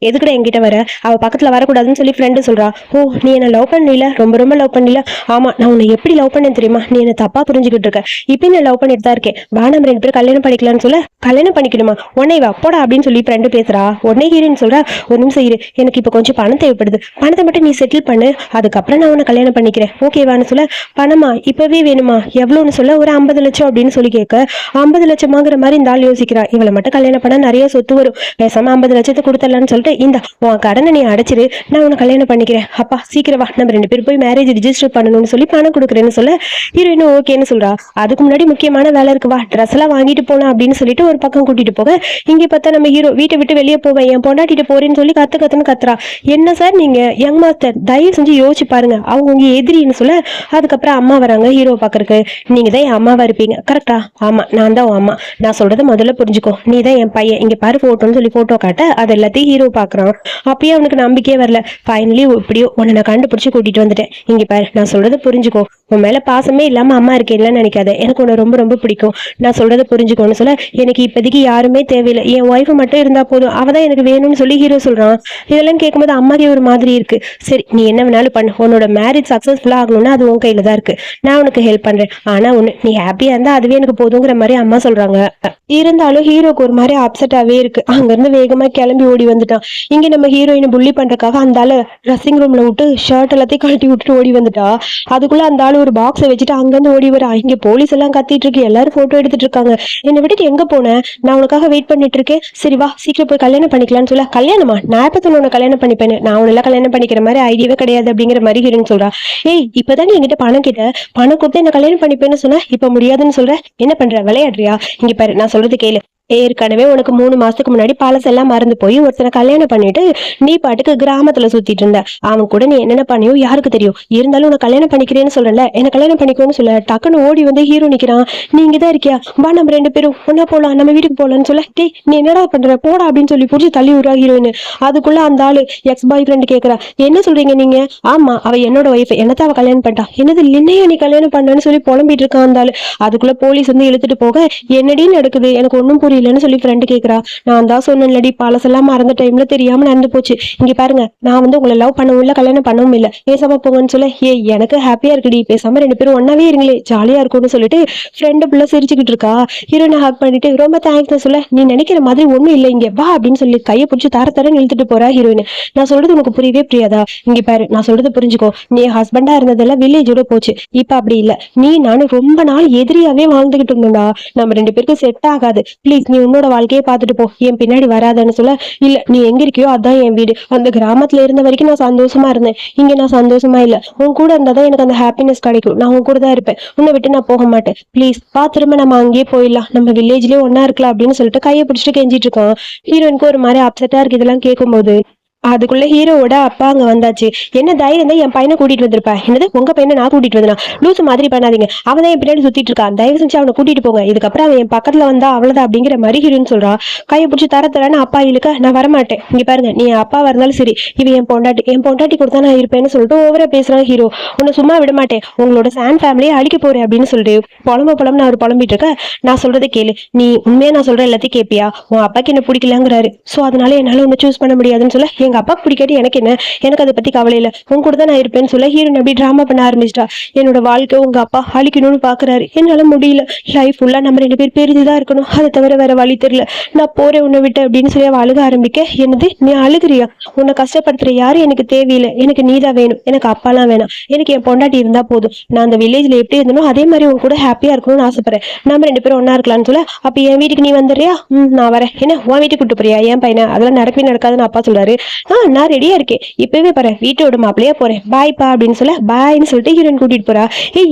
எதுக்குடா என்கிட்ட வர, அவ பக்கத்துல வரக்கூடாதுன்னு சொல்லி ஃப்ரெண்டு சொல்றா. ஓ, நீ என்ன லவ் பண்ணல, ரொம்ப ரொம்ப லவ் பண்ணல? ஆமா, நான் உன்னை எப்படி லவ் பண்ணேன் தெரியுமா, நீ என்ன தப்பா புரிஞ்சுக்கிட்டு இருக்க. இப்ப நான் லவ் பண்ணிட்டு தான் இருக்கேன். வா நம்ம 2 பேரும் கல்யாணம் பண்ணிக்கலாம்னு சொல்ல, கல்யாணம் பண்ணிக்கணுமா, உன்னை வா போடா அப்படின்னு சொல்லி ஃப்ரெண்டு பேசுறா. உடனே ஹீரோயின் சொல்றா, ஒரு நிமிஷம் இரு, எனக்கு இப்ப கொஞ்சம் பணம் தேவைப்படுது, பணத்தை மட்டும் நீ செட்டில் பண்ணு, அதுக்கப்புறம் நான் உன்னை கல்யாணம் பண்ணிக்கிறேன், ஓகேவான்னு சொல்ல. பணமா, இப்பவே வேணுமா, எவ்வளவுன்னு சொல்ல, ஒரு 50 லட்சம் அப்படின்னு சொல்லி கேட்க, 50 லட்சமாங்கிற மாதிரி இந்த ஆள் யோசிக்கிறா. இவளை மட்டும் கல்யாணம் பண்ணா நிறைய சொத்து வரும், பேசாம 50 லட்சத்தை கொடுத்துடலான்னு சொல்லிட்டு, இந்த உன் கடனை நீ அடைச்சிரு, நான் உன்னை கல்யாணம் பண்ணிக்கிறேன், அப்பா சீக்கிரம் வா, நம்ம 2 பேரும் போய் மேரேஜ் ரிஜிஸ்டர் பண்ணணும்னு சொல்லி பணம் கொடுக்குறேன்னு சொல்ல, ஹீரோயினும் ஓகேன்னு சொல்றா. அதுக்கு முன்னாடி முக்கியமான வேலை இருக்கு, வா ட்ரெஸ் எல்லாம் வாங்கிட்டு போனா அப்படின்னு சொல்லிட்டு ஒரு பக்கம் கூட்டிட்டு போக, இங்க பார்த்தா நம்ம ஹீரோ வீட்டை விட்டு வெளியே போவேன், என் பொண்டாட்டிட்டு போறேன்னு சொல்லி கத்துன்னு கத்துறா. என்ன சார் நீங்க யங் மாஸ்டர், தயவு செஞ்சு யோசிச்சு பாருங்க, அவங்க உங்க எதிரின்னு சொல்ல. அதுக்கப்புறம் அம்மா வராங்க ஹீரோ பாக்குறதுக்கு. நீங்க தான் என் அம்மாவா இருப்பீங்க கரெக்டா? ஆமா, நான் தான் உன் அம்மா, நான் சொல்றதை முதல்ல புரிஞ்சுக்கோ, நீ தான் என் பையன், இங்க பாரு போட்டோன்னு சொல்லி போட்டோ காட்ட அது எல்லாத்தையும் ஹீரோ பாக்குறான். அப்பயே அவனுக்கு நம்பிக்கையே வரல. ஃபைனலி எப்படியோ உன்னை நான் கண்டுபிடிச்சு கூட்டிட்டு வந்துட்டேன், இங்க பாரு நான் சொல்றதை புரிஞ்சுக்கோ, உன் மேல பாசமே இல்லாம அம்மா இருக்கேன்லாம் நினைக்காத, எனக்கு உன்னை ரொம்ப ரொம்ப பிடிக்கும், நான் சொல்றதை புரிஞ்சுக்கோன்னு சொல்ல. எனக்கு இப்போதைக்கு யாருமே தேவையில்லை, என் ஒய்ஃபு மட்டும் இருந்தா போதும், அவதான் எனக்கு வேணும்னு சொல்லி ஹீரோ சொல்றான். இதெல்லாம் கேட்கும்போது அம்மாக்கே ஒரு மாதிரி இருக்கு. சரி, நீ என்ன வேணாலும் பண்ணு, உன்னோட மேரேஜ் சக்சஸ்ஃபுல்லா ஆகணும்னா அது உன் கையில தான் இருக்கு, நான் உனக்கு ஹெல்ப் பண்றேன், ஆனா ஒண்ணு, நீ ஹாப்பியா இருந்தா அதுவே எனக்கு போதுங்கிற மாதிரி அம்மா சொல்றாங்க. இருந்தாலும் ஹீரோக்கு ஒரு மாதிரி அப்செட்டாவே இருக்கு. அங்க இருந்து வேகமா கிளம்பி ஓடி வந்துட்டான். இங்க நம்ம ஹீரோயினை புள்ளி பண்றதுக்காக அந்த ஆளு ட்ரெஸ்ஸிங் ரூம்ல விட்டு ஷர்ட் எல்லாத்தையும் கழட்டி விட்டுட்டு ஓடி வந்துட்டா. அதுக்குள்ள அந்த ஆளு ஒரு பாக்ஸை வச்சுட்டு அங்கிருந்து ஓடி வரா. இங்க போலீஸ் எல்லாம் கத்திட்டு இருக்கு, எல்லாரும் போட்டோ எடுத்துட்டு இருக்காங்க. என்னை விட்டுட்டு எங்க போன, நான் உனக்காக வெயிட் பண்ணிட்டு இருக்கேன், சரி வா சீக்கிரம் போய் கல்யாணம் பண்ணிக்கலாம்னு சொல்ல. கல்யாணமா, நான் எப்ப உன்னை கல்யாணம் பண்ணிப்பேன்னு, நான் உன்னெல்லாம் கல்யாணம் பண்ணிக்கிற மாதிரி ஐடியாவே கிடையாது அப்படிங்கிற மாதிரி ஹீரோயின் சொல்றா. இப்பதான் நீ என்கிட்ட பணம் கேட்ட, பணம் கொடுத்து என்ன கல்யாணம் பண்ணிப்பேன்னு சொன்ன, இப்ப முடியாதுன்னு சொல்ற, என்ன பண்ற, விளையாடுறியா? இங்க பாரு நான் சொல்றது கேளு, ஏற்கனவே உனக்கு 3 மாசத்துக்கு முன்னாடி பழசெல்லாம் மறந்து போய் ஒருத்தனை கல்யாணம் பண்ணிட்டு நீ பாட்டுக்கு கிராமத்துல சுத்திட்டு இருந்த, அவன் கூட நீ என்னென்ன பண்ணியோ யாருக்கு தெரியும், இருந்தாலும் உனக்கு கல்யாணம் பண்ணிக்கிறேன்னு சொல்லல, என்ன கல்யாணம் பண்ணிக்கோன்னு சொல்ல. டக்குன்னு ஓடி வந்து ஹீரோ நிக்கிறான். நீ இங்கதான் இருக்கியா, வா நம்ம 2 பேரும் ஒன்னா போலாம், நம்ம வீட்டுக்கு போலான்னு சொல்ல. நீ என்னடா பண்ற, போடா அப்படின்னு சொல்லி புடிச்சு தள்ளி விடுறா ஹீரோயின். அதுக்குள்ள அந்த ஆளு எக்ஸ் பாய் ஃப்ரெண்ட் கேக்குறா, என்ன சொல்றீங்க நீங்க? ஆமா, அவ என்னோட ஒய்ஃப், என்னத்தான் அவ கல்யாணம் பண்ணிட்டா. என்னது என்னையா நீ கல்யாணம் பண்ணான்னு சொல்லி புலம்பிட்டு இருக்கான் அந்த ஆளு. அதுக்குள்ள போலீஸ் வந்து இழுத்துட்டு போக, என்னடி நடக்குது எனக்கு ஒன்னும் புரியல சொல்லி ஃப்ரெண்ட் கேக்குறா. நான் தான் சொன்னேன்லடி, பழசெல்லாம் மறந்த டைம்ல தெரியாம நடந்து போச்சு, இங்க பாருங்க நான் வந்து உங்களை லவ் பண்ணவும் இல்ல, கல்யாணம் பண்ணவும் இல்ல, பேசாம போங்கன்னு சொல்ல. எனக்கு ஹாப்பியா இருக்குடி, பேசாம 2 பேரும் ஒன்னாவே இருங்களே, ஜாலியா இருக்கும்னு சொல்லிட்டு ஃப்ரெண்டு புள்ள சிரிச்சுக்கிட்டு இருக்கா. ஹீரோனை ஹக் பண்ணிட்டு ரொம்ப தேங்க்ஸ் சொல்ல. நீ நினைக்கிற மாதிரி ஒண்ணும் இல்லை, இங்க வா அப்படின்னு சொல்லி கையை பிடிச்சி தர இழுத்துட்டு போறா ஹீரோயின். நான் சொல்றது உனக்கு புரியவே புரியாதா? இங்க பாரு நான் சொல்றது புரிஞ்சுக்கோ, நீ ஹஸ்பண்டா இருந்ததெல்லாம் வில்லேஜோட போச்சு, இப்ப அப்படி இல்ல, நீ நானும் ரொம்ப நாள் எதிரியாவே வாழ்ந்துகிட்டு இருந்தோம்டா, நம்ம 2 பேருக்கும் செட் ஆகாது, ப்ளீஸ் நீ உன்னோட வாழ்க்கையை பார்த்துட்டு போ, என் பின்னாடி வராதன்னு சொல்ல. இல்ல நீ எங்க இருக்கியோ அதான் என் வீடு, அந்த கிராமத்துல இருந்த வரைக்கும் நான் சந்தோஷமா இருந்தேன், இங்க நான் சந்தோஷமா இல்ல, உன் கூட இருந்தாதான் எனக்கு அந்த ஹாப்பினஸ் கிடைக்கும், நான் உன் கூட தான் இருப்பேன், உன்னை விட்டு நான் போக மாட்டேன், ப்ளீஸ் வா திரும்ப நம்ம அங்கேயே போயிடலாம், நம்ம வில்லேஜ்லயே ஒன்னா இருக்கலாம் அப்படின்னு சொல்லிட்டு கையை பிடிச்சிட்டு கெஞ்சிட்டு இருக்கான். ஹீரோயினுக்கு ஒரு மாதிரி அப்செட்டா இருக்கு இதெல்லாம் கேட்கும்போது. அதுக்குள்ள ஹீரோவோட அப்பா அங்க வந்தாச்சு. என்ன தைரியம் தான் என் பையனை கூட்டிட்டு வந்திருப்பா, என்னது உங்க பையனை நான் கூட்டிட்டு வந்தா, லூசு மாதிரி பண்ணாதீங்க, அவன் தான் என் பின்னாடி சுத்திட்டு இருக்கான், தயவு செஞ்சு அவனை கூட்டிட்டு போங்க, இதுக்கப்புறம் அவன் என் பக்கத்துல வந்தா அவ்வளவுதான் அப்படிங்கிற மாதிரி ஹீரோன்னு சொல்றா. கையை பிடிச்சி தரன்னு அப்பா இழுக்க, நான் வரமாட்டேன், இங்க பாருங்க நீ அப்பா இருந்தாலும் சரி, இவன் என் பொண்டாட்டி கொடுத்தா நான் இருப்பேன்னு சொல்லிட்டு ஓவரா பேசுறான் ஹீரோ. உன்னை சும்மா விட மாட்டேன், உங்களோட சான் ஃபேமிலியை அழிக்க போறேன் அப்படின்னு சொல்லிட்டு புலம்பு அவர் புலம்பிட்டு இருக்க. நான் சொல்றதை கேளு, நீ உண்மையா நான் சொல்ற எல்லாத்தையும் கேப்பியா, உன் அப்பாக்கு என்ன பிடிக்கலங்கிறாரு, சோ அதனால என்னால உன்னை சூஸ் பண்ண முடியாதுன்னு சொல்ல. எங்க அப்பா பிடிக்காட்டி எனக்கு என்ன, எனக்கு அதை பத்தி கவலை இல்ல, உங்க கூட தான் நான் இருப்பேன்னு சொல்ல. ஹீரோயின் அப்படி டிராமா பண்ண ஆரம்பிச்சிட்டா. என்னோட வாழ்க்கை உங்க அப்பா அழிக்கணும்னு பாக்குறாரு, என்னால முடியல, லைஃப் ஃபுல்லா நம்ம 2 பேர் பிரிஞ்சுதான் இருக்கணும், அதை தவிர வேற வழி தெரியல, நான் போறேன் உன்னை விட்டு அப்படின்னு சொல்லி அழுக ஆரம்பிக்க. என்னது நீ அழுகிறியா, உன்னை கஷ்டப்படுத்துற யாரும் எனக்கு தேவையில்லை, எனக்கு நீதான் வேணும், எனக்கு அப்பாலாம் வேணாம், எனக்கு என் பொண்டாட்டி இருந்தா போதும், நான் அந்த வில்லேஜ்ல எப்படி இருந்தனோ அதே மாதிரி உங்க கூட ஹாப்பியா இருக்கணும்னு ஆசைப்படுறேன், நம்ம 2 பேரும் ஒன்னா இருக்கலாம்னு சொல்ல. அப்ப என் வீட்டுக்கு நீ வந்துடுறியா? நான் வரேன். என்ன உன் வீட்டுக்கு கூட்டு போறியா என் பையனை, அதெல்லாம் நடக்கவே நடக்காதுன்னு அப்பா சொல்றாரு. நான் ரெடியா இருக்கேன், இப்பவே பாரு வீட்டோட மாப்பிள்ளையா போறேன், பாய்ப்பா அப்படின்னு சொல்ல பாய்ன்னு சொல்லிட்டு ஹீரோயின் கூட்டிட்டு போறா.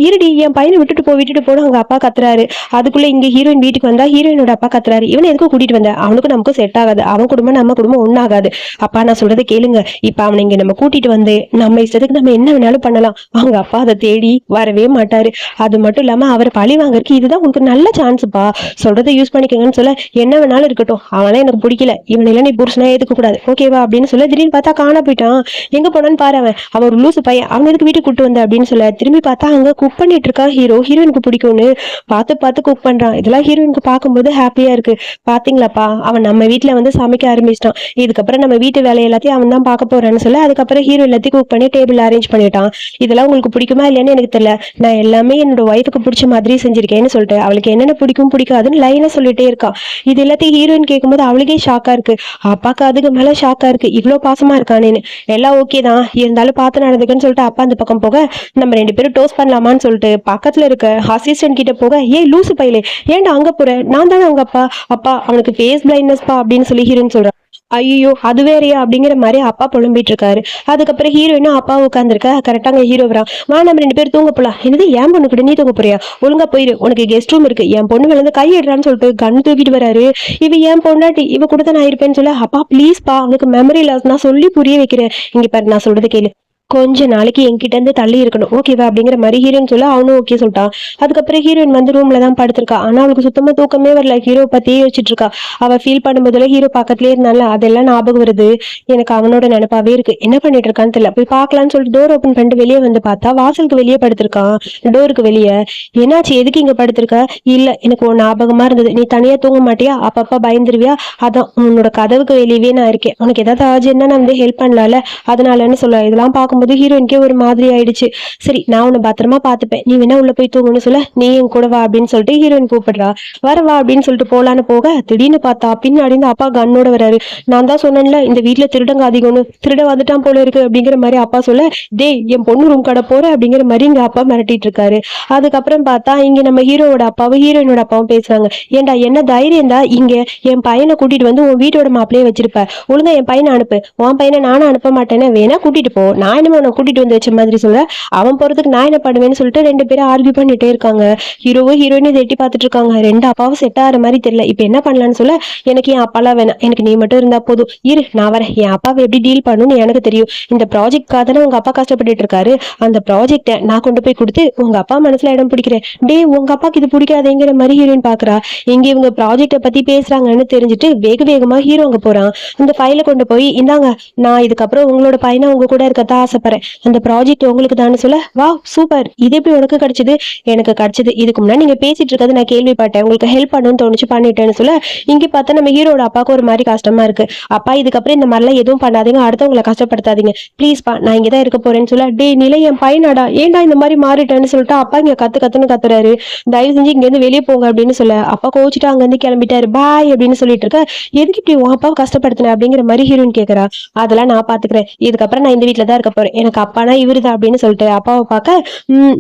இருடி என் பையனை விட்டுட்டு போன அவங்க அப்பா கத்துறாரு. அதுக்குள்ள இங்க ஹீரோயின் வீட்டுக்கு வந்தா ஹீரோயினோட அப்பா கத்துறாரு, இவனை எதுக்கு கூட்டிட்டு வந்த, அவனுக்கு நமக்கும் செட் ஆகாது, அவன் குடும்பம் நம்ம குடும்பம் ஒண்ணாகாது. அப்பா நான் சொல்றதை கேளுங்க, இப்ப அவனை இங்க நம்ம கூட்டிட்டு வந்து நம்ம இஷ்டத்துக்கு நம்ம என்ன வேணாலும் பண்ணலாம். அவங்க அப்பா அதை தேடி வரவே மாட்டாரு. அது மட்டும் இல்லாம அவரை பழி வாங்கறதுக்கு இதுதான் உங்களுக்கு நல்ல சான்ஸ்ப்பா, சொல்றதை யூஸ் பண்ணிக்கங்கன்னு சொல்ல என்ன வேணாலும் இருக்கட்டும், அவனால எனக்கு பிடிக்கல, இவனெல்லாம் நீ புருஷனா ஏத்துக்க கூடாது ஓகேவா அப்படின்னு சொல்ல திடீர்னு பார்த்தா காணா போயிட்டான். எங்க போனான்னு பாரு, அவன் ஒரு லூசு பையன், அவன் எதுக்கு வீட்டுக்கு கூட்டு வந்த அப்படின்னு சொல்ல திரும்பி பார்த்தா அங்க குக் பண்ணிட்டு இருக்கா ஹீரோ. ஹீரோயினுக்கு பிடிக்கும்னு பார்த்து பார்த்து குக் பண்றான். இதெல்லாம் ஹீரோயினுக்கு பார்க்கும்போது ஹாப்பியா இருக்கு. பாத்தீங்களாப்பா அவன் நம்ம வீட்டுல வந்து சமைக்க ஆரம்பிச்சிட்டான், இதுக்கப்புறம் நம்ம வீட்டு வேலை எல்லாத்தையும் அவன் தான் பார்க்க போறான்னு சொல்ல அதுக்கப்புறம் ஹீரோ எல்லாத்தையும் குக் பண்ணி டேபிள் அரேஞ்ச் பண்ணிட்டான். இதெல்லாம் உங்களுக்கு பிடிக்குமா இல்லையான்னு எனக்கு தெரியல, நான் எல்லாமே என்னோட ஒய்ஃபுக்கு பிடிச்ச மாதிரி செஞ்சிருக்கேன்னு சொல்லிட்டு அவளுக்கு என்னென்ன பிடிக்கும் பிடிக்காதுன்னு லைனா சொல்லிட்டே இருக்கா. இது எல்லாத்தையும் ஹீரோயின் கேட்கும்போது அவளுக்கே ஷாக்கா இருக்கு, அப்பாக்கு அதுக்கு மேல ஷாக்கா இருக்கு, இவ்வளவு பாசமா இருக்கானேன்னு. எல்லாம் ஓகே தான் இருந்தாலும் பார்த்து நடந்துக்குன்னு சொல்லிட்டு அப்பா அந்த பக்கம் போக நம்ம 2 பேரும் டோஸ் பண்ணலாமான்னு சொல்லிட்டு பக்கத்துல இருக்க அசிஸ்டன்ட் கிட்ட போக ஏய் லூசு பையலே ஏன்டா அங்க போற, நான் தானே அவங்க அப்பா, அப்பா அவனுக்கு ஃபேஸ் பிளைண்ட்னஸ் பா அப்படின்னு சொல்லி ஹீரோயின் சொல்றான். ஐயோ அது வேறையா அப்படிங்கிற மாதிரி அப்பா புலம்பிட்டு இருக்காரு. அதுக்கப்புறம் ஹீரோயினும் அப்பா உட்காந்துருக்க கரெக்டா அங்க ஹீரோ வரான். நம்ம 2 பேரும் தூங்க போலாம். என்னது என் பொண்ணு கூட நீ தூங்க போறியா, ஒழுங்கா போயிரு, உனக்கு கெஸ்ட் ரூம் இருக்கு, என் பொண்ணு மேல இருந்து கை எடுறான்னு சொல்லிட்டு கண் தூக்கிட்டு வராரு. இவ என் பொண்ணாட்டி, இவ கூட தான் நான் இருப்பேன்னு சொல்ல அப்பா ப்ளீஸ் பா அவனுக்கு மெமரி லாஸ், நான் சொல்லி புரிய வைக்கிறேன், இங்க பாரு நான் சொல்றது கேளு, கொஞ்ச நாளைக்கு என்கிட்ட இருந்து தள்ளி இருக்கணும் ஓகேவா அப்படிங்கிற மாதிரி ஹீரோயின் சொல்ல அவனும் ஓகே சொல்லிட்டான். அதுக்கப்புறம் ஹீரோயின் வந்து ரூம்ல தான் படுத்திருக்கா. ஆனா அவளுக்கு சுத்தமா தூக்கமே வரல, ஹீரோ பத்தியே யோசிச்சுட்டு இருக்கா. அவ ஃபீல் பண்ணும்போதுல ஹீரோ பக்கத்துலயே இருந்தால அதெல்லாம் ஞாபகம் வருது. எனக்கு அவனோட நினைப்பாவே இருக்கு, என்ன பண்ணிட்டு இருக்கான்னு தெரியல, போய் பாக்கலாம்னு சொல்லிட்டு டோர் ஓபன் பண்ணிட்டு வெளியே வந்து பார்த்தா வாசலுக்கு வெளியே படுத்திருக்கான், டோருக்கு வெளியே. என்னாச்சு எதுக்கு இங்க படுத்திருக்க, இல்ல எனக்கு உன் ஞாபகமா இருந்தது, நீ தனியா தூங்க மாட்டியா, அப்பப்பா பயந்துருவியா, அதான் உன்னோட கதவுக்கு வெளியவே நான் இருக்கேன், உனக்கு ஏதாவது ஆச்சுன்னா நான் வந்து ஹெல்ப் பண்ணலாம்ல அதனாலன்னு சொல்ல இதெல்லாம் பார்க்கும்போது ஹீரோயின்கே ஒரு மாதிரி ஆயிடுச்சு. சரி நான் உன்னை பத்திரமா பாத்துப்பேன், நீ வேணா உள்ள போய் தூங்குன்னு சொல்ல நீ என் கூட வா அப்படின்னு சொல்லிட்டு ஹீரோயின் கூப்பிடுறா. வா அப்படின்னு சொல்லிட்டு போலான்னு போக திடீர்னு பார்த்தா பின்னாடி இருந்து அப்பா கண்ணோட வராரு. நான் தான் சொன்னேன்ல இந்த வீட்டுல திருடங்க அதிகம்னு, திருட வந்துட்டான் போல இருக்கு அப்படிங்கிற மாதிரி அப்பா சொல்ல டேய் என் பொண்ணு ரூம் கடை போற அப்படிங்கிற மாதிரி இங்க அப்பா மிரட்டிட்டு இருக்காரு. அதுக்கப்புறம் பார்த்தா இங்க நம்ம ஹீரோவோட அப்பாவும் ஹீரோயினோட அப்பாவும் பேசுறாங்க. ஏண்டா என்ன தைரியம் தான் இங்க என் பையனை கூட்டிட்டு வந்து உன் வீட்டோட மாப்பிளையே வச்சிருப்ப, ஒழுங்கா என் பையனை அனுப்பு, உன் பையனை நானும் அனுப்ப மாட்டேன்னு வேணா கூட்டிட்டு போ, நான் என்ன உன்னை கூட்டிட்டு வந்து வச்ச மாதிரி சொல்ல அவன் போறதுக்கு நான் என்ன பண்ணுவேன்னு சொல்லிட்டு 2 பேரும் ஆர்கியூ பண்ணிட்டே இருக்காங்க. ஹீரோவும் ஹீரோயினும் எட்டி பார்த்துட்டு இருக்காங்க. 2 அப்பாவும் செட் ஆகிற மாதிரி தெரியல. இப்ப என்ன பண்ணலான்னு சொல்ல எனக்கு என் அப்பாலாம் வேணாம், எனக்கு நீ மட்டும் இருந்தா போதும், இரு நான் வரேன், என் அப்பாவை எப்படி டீல் பண்ணணும்னு எனக்கு தெரியும், இந்த ப்ராஜெக்ட்காக தானே உங்க அப்பா கஷ்டப்பட்டுட்டு இருக்காரு, அந்த ப்ராஜெக்டை நான் கொண்டு போய் கொடுத்து உங்க அப்பா மனசுல இடம் பிடிக்கிறேன். டே உங்க அப்பாக்கு இது பிடிக்காதேங்கிற மாதிரி ஹீரோயின் பாக்குறா. இங்க இவங்க ப்ராஜெக்டை பத்தி பேசுறாங்கன்னு தெரிஞ்சுட்டு வேக வேகமா ஹீரோ அங்க போறான். அந்த ஃபைலை கொண்டு போய் இந்தாங்க, நான் இதுக்கப்புறம் உங்களோட பையனை உங்க கூட இருக்கத்தான் ஆசைப்படுறேன், அந்த ப்ராஜெக்ட் உங்களுக்கு தானே சொல்ல வா சூப்பர், இது எப்படி உனக்கு கிடைச்சது, எனக்கு கிடைச்சது இதுக்கு முன்னாடி நீங்க பேசிட்டு இருக்கிறது நான் கேள்விப்பட்டேன், உங்களுக்கு ஹெல்ப் பண்ணணும்னு தோணுச்சு பண்ணிட்டேன்னு சொல்ல இங்க பார்த்தா நம்ம ஹீரோட அப்பாவுக்கு ஒரு மாதிரி கஷ்டமா இருக்கு. அப்பா இதுக்கப்புறம் இந்த மாதிரிலாம் எதுவும் பண்ணாதீங்க, அடுத்தவங்களை கஷ்டப்படுத்தாதீங்க ப்ளீஸ் பா, நான் இங்கதான் இருக்க போறேன்னு சொல்ல டே நிலை என் பையனாடா ஏன்டா இந்த மாதிரி மாறிட்டேன்னு சொல்லிட்டு அப்பா இங்க கத்துன்னு கத்துறாரு. தயவு செஞ்சு இங்க இருந்து வெளியே போங்க அப்படின்னு சொல்ல அப்பா கோச்சிட்டு அங்க இருந்து கிளம்பிட்டாரு. பாய் அப்படின்னு சொல்லிட்டு இருக்க, எதுக்கு இப்படி உன் அப்பாவை கஷ்டப்படுத்தின அப்படிங்கிற மாதிரி ஹீரோயின் கேக்குறா. அதெல்லாம் நான் பாத்துக்கிறேன், இதுக்கப்புறம் நான் இந்த வீட்டுல தான் இருக்க போறேன், எனக்கு அப்பானா இவருதான் அப்படின்னு சொல்லிட்டு அப்பாவை பார்க்க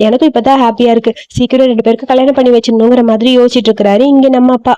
எனக்கும் இப்பதான் ஹாப்பியா இருக்கு, சீக்கிரம் 2 பேருக்கு கல்யாணம் பண்ணி வச்சிடணுங்கிற மாதிரி யோசிச்சுட்டு இருக்கிறாரு இங்க நம்ம அப்பா.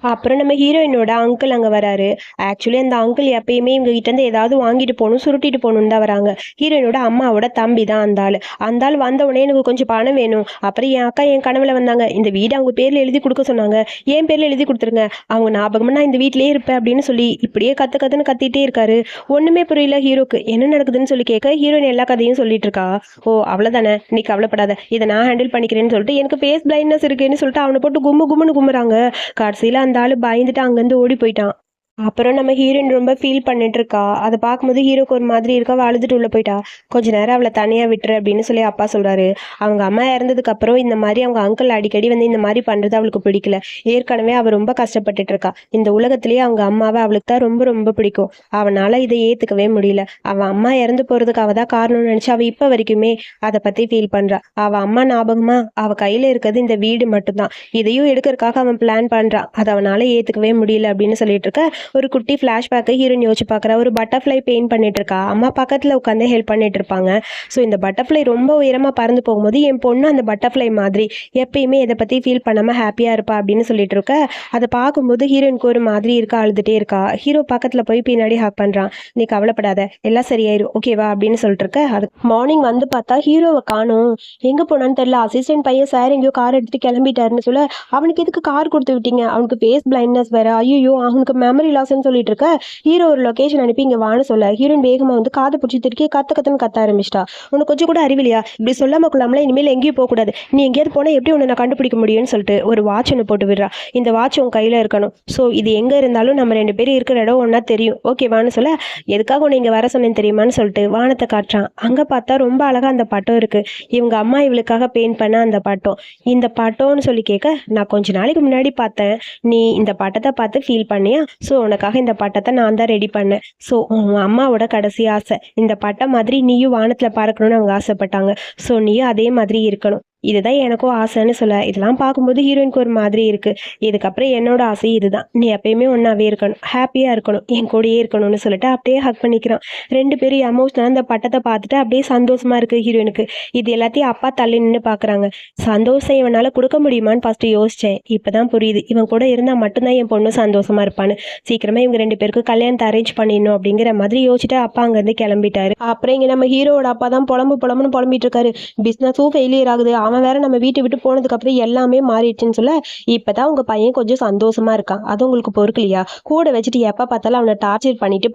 அப்புறம் நம்ம ஹீரோயினோட அங்கிள் அங்கே வராரு. ஆக்சுவலி அந்த அங்கிள் எப்பயுமே இவங்க கிட்ட இருந்து ஏதாவது வாங்கிட்டு போகணும் சுருட்டிட்டு போகணும்னு தான் வராங்க. ஹீரோயினோட அம்மாவோட தம்பி தான் அந்த ஆள். அந்த ஆள் வந்த உடனே எனக்கு கொஞ்சம் பணம் வேணும், அப்புறம் என் அக்கா என் கனவுல வந்தாங்க, இந்த வீடு அவங்க பேர்ல எழுதி கொடுக்க சொன்னாங்க, என் பேர்ல எழுதி கொடுத்துருங்க, அவங்க ஞாபகமா நான் இந்த வீட்லயே இருப்பேன் அப்படின்னு சொல்லி இப்படியே கத்துன்னு கத்திட்டே இருக்காரு. ஒண்ணுமே புரியல ஹீரோக்கு, என்ன நடக்குதுன்னு சொல்லி கேட்க ஹீரோயின் எல்லா கதையும் சொல்லிட்டு இருக்கா. ஓ அவ்வளவுதானே, நீ கவலைப்படாத, இதை நான் ஹேண்டில் பண்ணிக்கிறேன்னு சொல்லிட்டு எனக்கு ஃபேஸ் பிளைண்ட்னஸ் இருக்குன்னு சொல்லிட்டு அவனை போட்டு கும்முன்னு கும்புறாங்க. கடைசியில அந்த ஆளு பயந்துட்டு அங்கேருந்து ஓடி போயிட்டான். அப்புறம் நம்ம ஹீரோயின் ரொம்ப ஃபீல் பண்ணிட்டு இருக்கா. அதை பார்க்கும்போது ஹீரோக்கு ஒரு மாதிரி இருக்கா, அழுதுட்டு உள்ள போயிட்டா. கொஞ்ச நேரம் அவளை தனியா விட்டுரு அப்படின்னு சொல்லி அப்பா சொல்றாரு. அவங்க அம்மா இறந்ததுக்கு அப்புறம் இந்த மாதிரி அவங்க அங்கிள் அடிக்கடி வந்து இந்த மாதிரி பண்றது அவளுக்கு பிடிக்கல. ஏற்கனவே அவ ரொம்ப கஷ்டப்பட்டுட்டு இருக்கா. இந்த உலகத்திலேயே அவங்க அம்மாவை அவளுக்கு தான் ரொம்ப ரொம்ப பிடிக்கும். அவனால இதை ஏத்துக்கவே முடியல. அவன் அம்மா இறந்து போறதுக்கு அவ தான் காரணம்னு நினைச்சு அவ இப்ப வரைக்குமே அதை பத்தி ஃபீல் பண்றா. அவ அம்மா ஞாபகமா அவ கையில இருக்கிறது இந்த வீடு மட்டும்தான், இதையும் எடுக்கிறதுக்காக அவன் பிளான் பண்றான். அதை அவனால ஏத்துக்கவே முடியல அப்படின்னு சொல்லிட்டு இருக்க ஒரு குட்டி ஃப்ளாஷ்பேக்கை ஹீரோயின் யோசிச்சு பார்க்குறா. ஒரு பட்டர்ஃப்ளை பெயிண்ட் பண்ணிட்டு இருக்கா. அம்மா பக்கத்தில் உட்காந்து ஹெல்ப் பண்ணிட்டு இருப்பாங்க. ஸோ இந்த பட்டர்ஃப்ளை ரொம்ப உயரமாக பறந்து போகும்போது என் பொண்ணு அந்த பட்டர்ஃப்ளை மாதிரி எப்பயுமே இதை பற்றி ஃபீல் பண்ணாமல் ஹாப்பியாக இருப்பா அப்படின்னு சொல்லிட்டு இருக்க. அதை பார்க்கும்போது ஹீரோயினுக்கு ஒரு மாதிரி இருக்கா, அழுதுகிட்டே இருக்கா. ஹீரோ பக்கத்தில் போய் பின்னாடி ஹக் பண்ணுறான். நீ கவலைப்படாத, எல்லாம் சரியாயிரும், ஓகேவா அப்படின்னு சொல்லிட்டு இருக்க. அது மார்னிங் வந்து பார்த்தா ஹீரோவை காணும், எங்கே போனான்னு தெரியல. அசிஸ்டன்ட் பையன் சார் எங்கேயோ கார் எடுத்துட்டு கிளம்பிட்டாருன்னு சொல்ல, அவனுக்கு எதுக்கு கார் கொடுத்து விட்டீங்க, அவனுக்கு ஃபேஸ் பிளைண்ட்னஸ் வேற, ஐயோ அவனுக்கு மெமரி லாஸ்ன்னு சொல்லிட்டு இருக்க. ஹீரோ ஒரு லொகேஷன் அனுப்பி இங்கே வான்னு சொல்ல, ஹீரோயின் வேகமாக வந்து காதை பிடிச்சி திருக்கி கத்துன்னு கத்த ஆரம்பிச்சிட்டா. உனக்கு கொஞ்சம் கூட அறிவில்லையா, இப்படி சொல்லாம கொள்ளாமல இனிமேல் எங்கேயும் போகக்கூடாது, நீ எங்கேயாவது போனால் எப்படி உன்னை நான் கண்டுபிடிக்க முடியும்னு சொல்லிட்டு ஒரு வாட்ச் ஒன்று போட்டு விடுறா. இந்த வாட்ச் உன் கையில் இருக்கணும், ஸோ இது எங்கே இருந்தாலும் நம்ம 2 பேரும் இருக்கிற இடம் ஒன்றா தெரியும், ஓகேவான்னு சொல்ல, எதுக்காக உன்னை இங்கே வர சொன்னேன்னு தெரியுமான்னு சொல்லிட்டு வானத்தை காட்டுறான். அங்கே பார்த்தா ரொம்ப அழகாக அந்த பட்டம் இருக்குது. இவங்க அம்மா இவளுக்காக பெயிண்ட் பண்ண அந்த பட்டம். இந்த பட்டம்னு சொல்லி கேட்க, நான் கொஞ்ச நாளைக்கு முன்னாடி பார்த்தேன், நீ இந்த பட்டத்தை பார்த்து ஃபீல் பண்ணியா, ஸோ உனக்காக இந்த பட்டத்தை நான் தான் ரெடி பண்ணேன். ஸோ உன் அம்மாவோட கடைசி ஆசை இந்த பட்டம் மாதிரி நீயும் வானத்தில் பறக்கணும்னு அவங்க ஆசைப்பட்டாங்க. ஸோ நீயும் அதே மாதிரி இருக்கணும், இதுதான் எனக்கும் ஆசைன்னு சொல்ல. இதெல்லாம் பார்க்கும்போது ஹீரோயினுக்கு ஒரு மாதிரி இருக்குது. இதுக்கப்புறம் என்னோட ஆசை இதுதான், நீ எப்பயுமே ஒன்றாவே இருக்கணும், ஹாப்பியாக இருக்கணும், என் கூடயே இருக்கணும்னு சொல்லிட்டு அப்படியே ஹக் பண்ணிக்கிறான். 2 பேரும் எமோஷனலாக அந்த பட்டத்தை பார்த்துட்டு அப்படியே சந்தோஷமாக இருக்குது ஹீரோயினுக்கு. இது எல்லாத்தையும் அப்பா தள்ளி நின்று பார்க்குறாங்க. சந்தோஷம் இவனால் கொடுக்க முடியுமான்னு ஃபஸ்ட்டு யோசித்தேன், இப்போ தான் புரியுது. இவன் கூட இருந்தால் மட்டும்தான் என் பொண்ணு சந்தோஷமாக இருப்பான்னு. சீக்கிரமாக இவங்க 2 பேருக்கு கல்யாணத்தை அரேஞ்ச் பண்ணிடணும் அப்படிங்கிற மாதிரி யோசிச்சுட்டு அப்பா அங்கேருந்து கிளம்பிட்டாரு. அப்புறம் இங்கே நம்ம ஹீரோவோட அப்பா தான் புலம்புன்னு புலம்பிட்டு இருக்காரு. பிஸ்னஸும் ஃபெயிலியர் ஆகுது, அவன் வேற நம்ம வீட்டை விட்டு போனதுக்கு அப்புறம் எல்லாமே மாறிடுச்சுன்னு சொல்ல, இப்பதான் உங்க பையன் கொஞ்சம் சந்தோஷமா இருக்கான், அது உங்களுக்கு பொறுக்கலையா, கூட வச்சுட்டு எப்ப பார்த்தாலும் அவனை டார்ச்சர் பண்ணிட்டு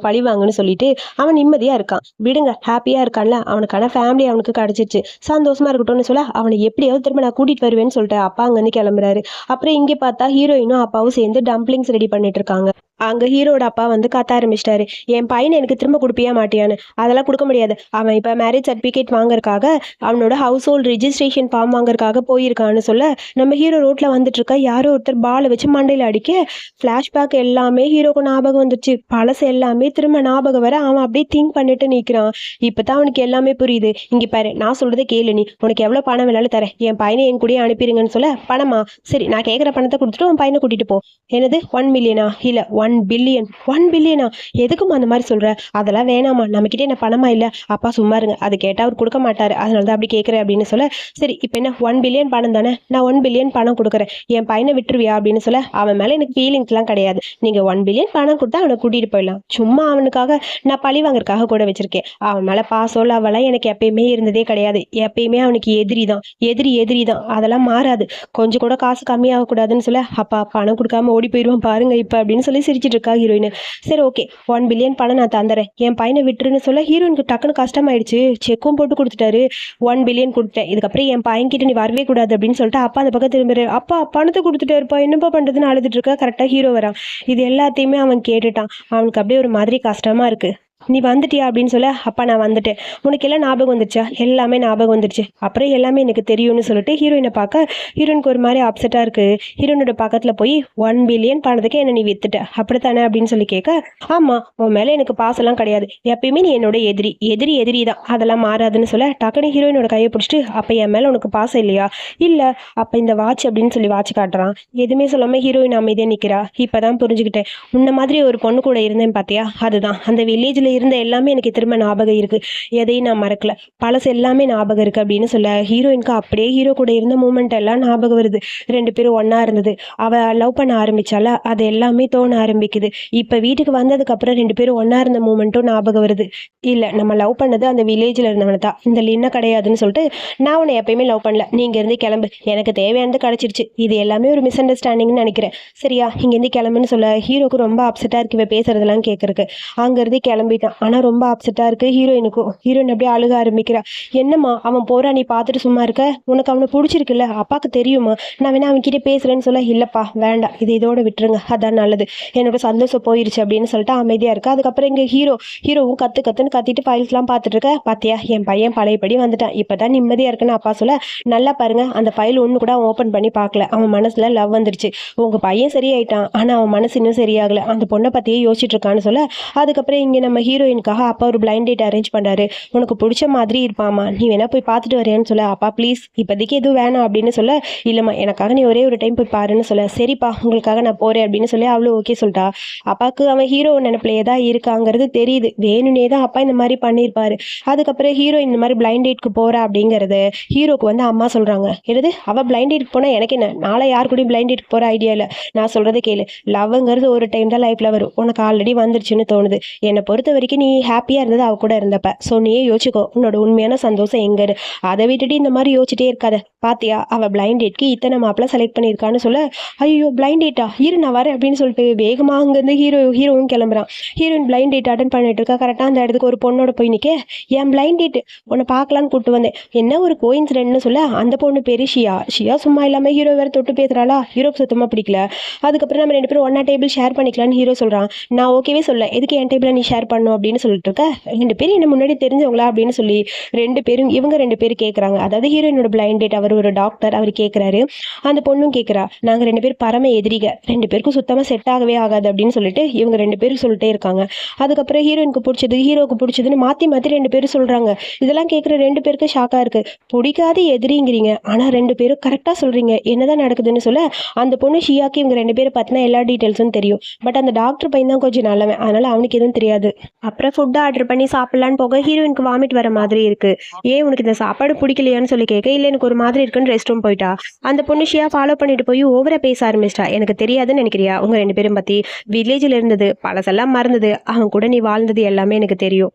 பழிவாங்குன்னு சொல்லிட்டு அவன் நிம்மதியா இருக்கான், விடுங்க, ஹாப்பியா இருக்கான்ல, அவனுக்கான ஃபேமிலி அவனுக்கு கிடைச்சிச்சு, சந்தோஷமா இருக்கட்டும்னு சொல்ல, அவனை எப்படியாவது திரும்ப நான் கூட்டிட்டு வருவேன்னு சொல்லிட்டு அப்பா அங்க இருந்து கிளம்புறாரு. அப்புறம் இங்க பார்த்தா ஹீரோயினும் அப்பாவும் சேர்ந்து டம்ப்ளிங்ஸ் ரெடி பண்ணிட்டு இருக்காங்க. அங்கே ஹீரோட அப்பா வந்து கத்த ஆரம்பிச்சிட்டாரு, என் பையனை எனக்கு திரும்ப கொடுப்பியா மாட்டியான்னு. அதெல்லாம் கொடுக்க முடியாது, அவன் இப்போ மேரேஜ் சர்டிஃபிகேட் வாங்குறதுக்காக அவனோட ஹவுஸ் ஹோல்ட் ரிஜிஸ்ட்ரேஷன் ஃபார்ம் வாங்குறதுக்காக போயிருக்கான்னு சொல்ல, நம்ம ஹீரோ ரோட்டில் வந்துட்டு இருக்கா. யாரோ ஒருத்தர் பாலை வச்சு மண்டையில் அடிக்க ஃப்ளாஷ்பேக் எல்லாமே ஹீரோக்கு ஞாபகம் வந்துருச்சு. பழசு எல்லாமே திரும்ப ஞாபகம் வர அவன் அப்படியே திங்க் பண்ணிட்டு நிற்கிறான். இப்போ தான் அவனுக்கு எல்லாமே புரியுது. இங்கே பாரு, நான் சொல்கிறத கேளு, நீ உனக்கு எவ்வளோ பணம் வேணாலும் தரேன், என் பையனை என் கூடயே அனுப்பிடுங்கன்னு சொல்ல, பணமா, சரி நான் கேட்குற பணத்தை கொடுத்துட்டு உன் பையனை கூட்டிகிட்டு போ. என்னது 1 மில்லியனா, இல்லை 1 பில்லியன். 1 பில்லியனா, எதுக்குமா அந்த மாதிரி சொல்ற, அதெல்லாம் வேணாமா, நம்மக்கிட்ட என்ன பணமா இல்லை. அப்பா சும்மா இருங்க, அது கேட்டால் அவர் கொடுக்க மாட்டாரு, அதனால தான் அப்படி கேட்குறேன் அப்படின்னு சொல்ல, சரி இப்போ என்ன 1 பில்லியன் பணம் தானே, நான் 1 பில்லியன் பணம் கொடுக்குறேன், என் பையனை விட்டுருவியா அப்படின்னு சொல்ல, அவன் மேலே எனக்கு ஃபீலிங்ஸ்லாம் கிடையாது, நீங்கள் 1 பில்லியன் பணம் கொடுத்தா அவனை கூட்டிகிட்டு போயிடலாம், சும்மா அவனுக்காக நான் பழி வாங்குறதுக்காக கூட வச்சிருக்கேன், அவன் மேலே பாசம் அவெல்லாம் எனக்கு எப்பயுமே இருந்ததே கிடையாது, எப்பயுமே அவனுக்கு எதிரி தான், அதெல்லாம் மாறாது, கொஞ்சம் கூட காசு கம்மியாகக்கூடாதுன்னு சொல்ல, அப்பா பணம் கொடுக்காம ஓடி போயிடுவான் பாருங்க இப்போ அப்படின்னு சொல்லி சிரிச்சிட்டு இருக்கா ஹீரோயின். சரி ஓகே, 1 பில்லியன் பணம் நான் தந்துறேன், என் பையனை விட்டுருன்னு சொல்ல, ஹீரோயினுக்கு டக்குன்னு கஷ்டமாயிடுச்சு. செக்கும் போட்டு கொடுத்துட்டாரு, 1 பில்லியன் கொடுத்தேன், இதுக்கப்புறம் என் பையன் கிட்ட நீ வரவே கூடாது அப்படின்னு சொல்லிட்டு அப்பா அந்த பக்கம் திரும்புறாரு. அப்பா பணத்தை கொடுத்துட்டாருப்பா, என்னப்பா பண்றதுன்னு அழுதுட்டு இருக்கா. கரெக்டா ஹீரோ வரான். இது எல்லாத்தையுமே அவன் கேட்டுட்டான். அவனுக்கு அப்படியே ஒரு மாதிரி கஷ்டமா இருக்கு. நீ வந்துட்டியா அப்படின்னு சொல்ல, அப்பா நான் வந்துட்டேன், உனக்கு எல்லாம் ஞாபகம் வந்துருச்சா, எல்லாமே ஞாபகம் வந்துருச்சு, அப்புறம் எல்லாமே எனக்கு தெரியும்னு சொல்லிட்டு ஹீரோயினை பார்க்க, ஹீரோயினுக்கு ஒரு மாதிரி அப்செட்டாக இருக்குது. ஹீரோயினோட பக்கத்தில் போய் 1 பில்லியன் பணத்துக்கு என்ன நீ வித்துட்ட அப்படித்தானே அப்படின்னு சொல்லி கேட்க, ஆமாம், உன் மேலே எனக்கு பாசெல்லாம் கிடையாது, எப்பயுமே நீ என்னோட எதிரி தான், அதெல்லாம் மாறாதுன்னு சொல்ல, டக்குனு ஹீரோயினோட கையை பிடிச்சிட்டு, அப்போ என் மேலே உனக்கு பாசம் இல்லையா, இல்லை, அப்போ இந்த வாட்ச் அப்படின்னு சொல்லி வாட்ச் காட்டுறான். எதுவுமே சொல்லாமல் ஹீரோயின் அமைதியாக நிற்கிறா. இப்போ தான் புரிஞ்சுக்கிட்டேன், உன்ன மாதிரி ஒரு பொண்ணு கூட இருந்தேன் பார்த்தியா, அதுதான் அந்த வில்லேஜில் இருந்த எல்லாமே எனக்கு திரும்ப ஞாபகம் இருக்கு, எதையும் நான் மறக்கல, பழசு எல்லாமே ஞாபகம் இருக்கு அப்படின்னு சொல்ல, ஹீரோயினுக்கு அப்படியே ஹீரோ கூட இருந்த மூமெண்ட் எல்லாம் ஞாபகம் வருது. 2 பேரும் ஒன்னா இருந்தது, அவ லவ் பண்ண ஆரம்பிச்சால, அது எல்லாமே தோண ஆரம்பிக்குது. இப்ப வீட்டுக்கு வந்ததுக்கு அப்புறம் 2 பேரும் ஒன்னா இருந்த மூமெண்ட்டும் ஞாபகம் வருது. இல்ல, நம்ம லவ் பண்ணது அந்த வில்லேஜ்ல இருந்தவன தான், இந்த லின்ன கிடையாதுன்னு சொல்லிட்டு, நான் உன்னை எப்பயுமே லவ் பண்ணல, நீங்க இருந்து கிளம்பு, எனக்கு தேவையானது கிடைச்சிருச்சு, இது எல்லாமே ஒரு மிஸ் அண்டர்ஸ்டாண்டிங்னு நினைக்கிறேன், சரியா, இங்க இருந்து கிளம்புன்னு சொல்ல, ஹீரோக்கு ரொம்ப அப்செட்டா இருக்கு இவ பேசுறதெல்லாம் கேட்கறதுக்கு. அங்க இருந்து கிளம்பிட்டான். ஆனால் ரொம்ப அப்செட்டாக இருக்குது ஹீரோயினுக்கும். ஹீரோயின் அப்படியே அழுக ஆரம்பிக்கிறா. என்னம்மா அவன் போகிறா, நீ பார்த்துட்டு சும்மா இருக்க, உனக்கு அவனை பிடிச்சிருக்குல்ல, அப்பாவுக்கு தெரியுமா, நான் வேணா அவன்கிட்ட பேசுகிறேன்னு சொல்ல, இல்லைப்பா வேண்டாம், இது இதோட விட்டுருங்க, அதான் நல்லது, என்னோட சந்தோஷம் போயிடுச்சு அப்படின்னு சொல்லிட்டு அமைதியாக இருக்கா. அதுக்கப்புறம் இங்கே ஹீரோவும் கத்துன்னு கத்திட்டு ஃபைல்ஸ்லாம் பார்த்துட்டு இருக்க. பார்த்தியா, என் பையன் பழையபடி வந்துட்டான், இப்போ தான் நிம்மதியாக இருக்குன்னு அப்பா சொல்ல, நல்லா பாருங்க, அந்த ஃபைல் ஒன்று கூட அவன் ஓப்பன் பண்ணி பார்க்கல, அவன் மனசில் லவ் வந்துருச்சு, உங்கள் பையன் சரியாயிட்டான், ஆனால் அவன் மனசு இன்னும் சரியாகலை, அந்த பொண்ணை பற்றியே யோசிச்சுட்டு இருக்கான்னு சொல்ல, அதுக்கப்புறம் இங்கே நம்ம ஹீரோயினுக்காக அப்பா ஒரு பிளைண்ட் டேட் அரேஞ்ச் பண்றாரு. உனக்கு பிடிச்ச மாதிரி இருப்பாமா, நீ வேணா போய் பார்த்துட்டு வரையான்னு சொல்ல, அப்பா ப்ளீஸ் இப்போதைக்கு எதுவும் வேணாம் அப்படின்னு சொல்ல, இல்லம்மா எனக்காக நீ ஒரே ஒரு டைம் போய் பாருன்னு சொல்ல, சரிப்பா உங்களுக்காக நான் போறேன் அப்படின்னு சொல்லி அவளும் ஓகே சொல்லிட்டா. அப்பாவுக்கு அவன் ஹீரோ நினைப்பிலேயே தான் இருக்காங்கிறது தெரியுது, வேணும்னே தான் அப்பா இந்த மாதிரி பண்ணியிருப்பாரு. அதுக்கப்புறம் ஹீரோயின் இந்த மாதிரி பிளைண்ட் டேட்க்கு போறா அப்படிங்கறது ஹீரோக்கு வந்து அம்மா சொல்றாங்க. என்னது அவ பிளைண்ட் டேட்க்கு போனா எனக்கு என்ன, நாளை யார் கூடயும் பிளைண்ட் டேட்க்கு போற ஐடியா இல்ல, நான் சொல்றதை கேளு, லவ்ங்கிறது ஒரு டைம் தான் லைஃப்ல வரும், உனக்கு ஆல்ரெடி வந்துருச்சுன்னு தோணுது, என்னை பொறுத்த வரைக்கும் நீ ஹாப்பியா இருந்தது அவ கூட இருந்தப்ப, ஸோ நீயே யோசிச்சுக்கோ உன்னோட உண்மையான சந்தோஷம் எங்கன்னு, அதை விட்டுட்டு இந்த மாதிரி யோசிச்சுட்டே இருக்காத, பாத்தியா அவ பிளைண்ட் டேட்க்கு இத்தனை மாப்பிள்ள செலக்ட் பண்ணியிருக்கான்னு சொல்ல, ஐயோ பிளைண்ட் டேட்டா இரு நான் வரேன் அப்படின்னு சொல்லிட்டு வேகமா அங்கேருந்து ஹீரோவும் கிளம்புறான். ஹீரோயின் பிளைண்ட் டேட் அட்டன் பண்ணிட்டு இருக்கா. கரெக்டாக அந்த இடத்துக்கு ஒரு பொண்ணோட போய் நிற்க, என் பிளைண்ட் டேட் உன்னை பார்க்கலான்னு கூப்பிட்டு வந்தேன், என்ன ஒரு கோயின்சிடென்ட்னு சொல்ல, அந்த பொண்ணு பேரு ஷியா சும்மா இல்லாமல் ஹீரோ வேற தொட்டு பேசுறாளா, ஹீரோக்கு சுத்தமாக பிடிக்கல. அதுக்கப்புறம் நம்ம 2 பேரும் ஒன்னா டேபிள் ஷேர் பண்ணிக்கலான்னு ஹீரோ சொல்றான். நான் ஓகேவே சொல்ல, எதுக்கு என் டேபிள நீ ஷேர் பண்ணும் அப்படின்னு சொல்லிட்டு இருக்க, 2 பேரும் என்ன முன்னாடி தெரிஞ்சவங்களா அப்படின்னு சொல்லி இவங்க 2 பேரும் கேட்குறாங்க. அதாவது ஹீரோயினோட பிளைண்ட் டேட் அவர் ஒரு டாக்டர், அவர் கேட்குறாரு, அந்த பொண்ணும் கேட்குறா, நாங்கள் 2 பேரும் பரம எதிரிக, 2 பேருக்கும் சுத்தமாக செட் ஆகவே ஆகாது அப்படின்னு சொல்லிட்டு இவங்க 2 பேரும் சொல்லிட்டே இருக்காங்க. அதுக்கப்புறம் ஹீரோயினுக்கு பிடிச்சது ஹீரோக்கு பிடிச்சதுன்னு மாற்றி 2 பேரும் சொல்கிறாங்க. இதெல்லாம் கேட்குற 2 பேருக்கு ஷாக்காக இருக்குது. பிடிக்காத எதிரிங்கிறீங்க ஆனால் 2 பேரும் கரெக்டாக சொல்கிறீங்க, என்னதான் நடக்குதுன்னு சொல்ல, அந்த பொண்ணு ஷியாக்கு இவங்க 2 பேரை பார்த்தினா எல்லா டீட்டெயில்ஸும் தெரியும். பட் அந்த டாக்டர் பையன் தான் கொஞ்சம் நல்லவன், அதனால் அவனுக்கு எதுவும் தெரியாது. அப்புறம் ஃபுட் ஆர்டர் பண்ணி சாப்பிட்லான்னு போக ஹீரோயினுக்கு வாமிட் வர மாதிரி இருக்குது. ஏன் உனக்கு இந்த சாப்பாடு பிடிக்கலையான்னு சொல்லி கேட்க, இல்லை எனக்கு ஒரு மாதிரி இருக்குன்னு ரெஸ்ட் ரூம் போயிட்டா. அந்த பொண்ணு ஷியா ஃபாலோ பண்ணிட்டு போய் ஓவரா பேச ஆரம்பிச்சிட்டா. எனக்கு தெரியாதுன்னு நினைக்கிறியா, உங்க 2 பேரும் பற்றி வில்லேஜில் இருந்தது பழசெல்லாம் மறந்தது, அவன் கூட நீ வாழ்ந்தது எல்லாமே எனக்கு தெரியும்,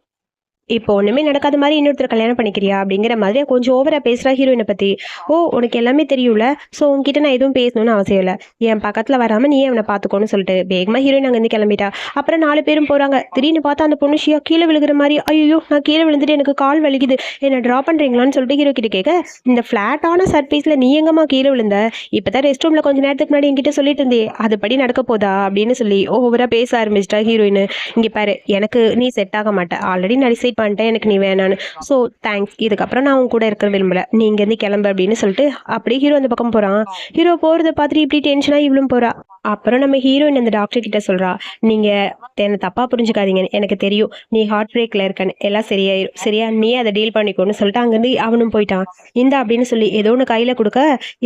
இப்போ ஒண்ணுமே நடக்காத மாதிரி இன்னொருத்தர் கல்யாணம் பண்ணிக்கிறியா அப்படிங்கிற மாதிரி கொஞ்சம் ஓவரா பேசுறா ஹீரோயினை பத்தி. ஓ உனக்கு எல்லாமே தெரியும்ல, ஸோ உன்கிட்ட நான் எதுவும் பேசணும்னு அவசியம் இல்லை, என் பக்கத்துல வராம நீயே அவனை பார்த்துக்கோன்னு சொல்லிட்டு வேகமா ஹீரோயின் அங்கேருந்து கிளம்பிட்டா. அப்புறம் 4 பேரும் போறாங்க. திடீர்னு பார்த்தா அந்த பொண்ணு ஷியா கீழே விழுகிற மாதிரி, ஐயோ நான் கீழே விழுந்துட்டு எனக்கு கால் வலிக்குது, என்ன ட்ரா பண்றீங்களான்னு சொல்லிட்டு ஹீரோ கிட்ட கேட்க, இந்த ஃபிளாட்டான சர்ஃபேஸ்ல நீ எங்கம்மா கீழே விழுந்த, இப்பதான் ரெஸ்ட் ரூம்ல கொஞ்ச நேரத்துக்கு முன்னாடி என்கிட்ட சொல்லிட்டு இருந்தே, அதுபடி நடக்க போதா அப்படின்னு சொல்லி ஓவரா பேச ஆரம்பிச்சிட்டா ஹீரோயின். இங்க பாரு எனக்கு நீ செட் ஆக மாட்டேன், ஆல்ரெடி நான் டிசைட் பண்ணிட்டேன் எனக்கு நீ வேணான்னு, ஸோ தேங்க்ஸ், இதுக்கப்புறம் நான் உன் கூட இருக்கிற விரும்பல, நீ இங்கேருந்து கிளம்பு அப்படின்னு சொல்லிட்டு அப்படியே ஹீரோ அந்த பக்கம் போறான். ஹீரோ போறதை பார்த்துட்டு இப்படி டென்ஷனா இவளும் போறா. அப்புறம் நம்ம ஹீரோயின் அந்த டாக்டர் கிட்ட சொல்றா, நீங்க என்ன தப்பா புரிஞ்சுக்காதீங்க, எனக்கு தெரியும் நீ ஹார்ட் பிரேக்ல இருக்கன்னு, எல்லாம் சரியாயிரும் சரியா, நீ அதை டீல் பண்ணிக்கோன்னு சொல்லிட்டு அங்கேருந்து அவனும் போயிட்டான். இந்த அப்படின்னு சொல்லி ஏதோ ஒன்று கையில கொடுக்க,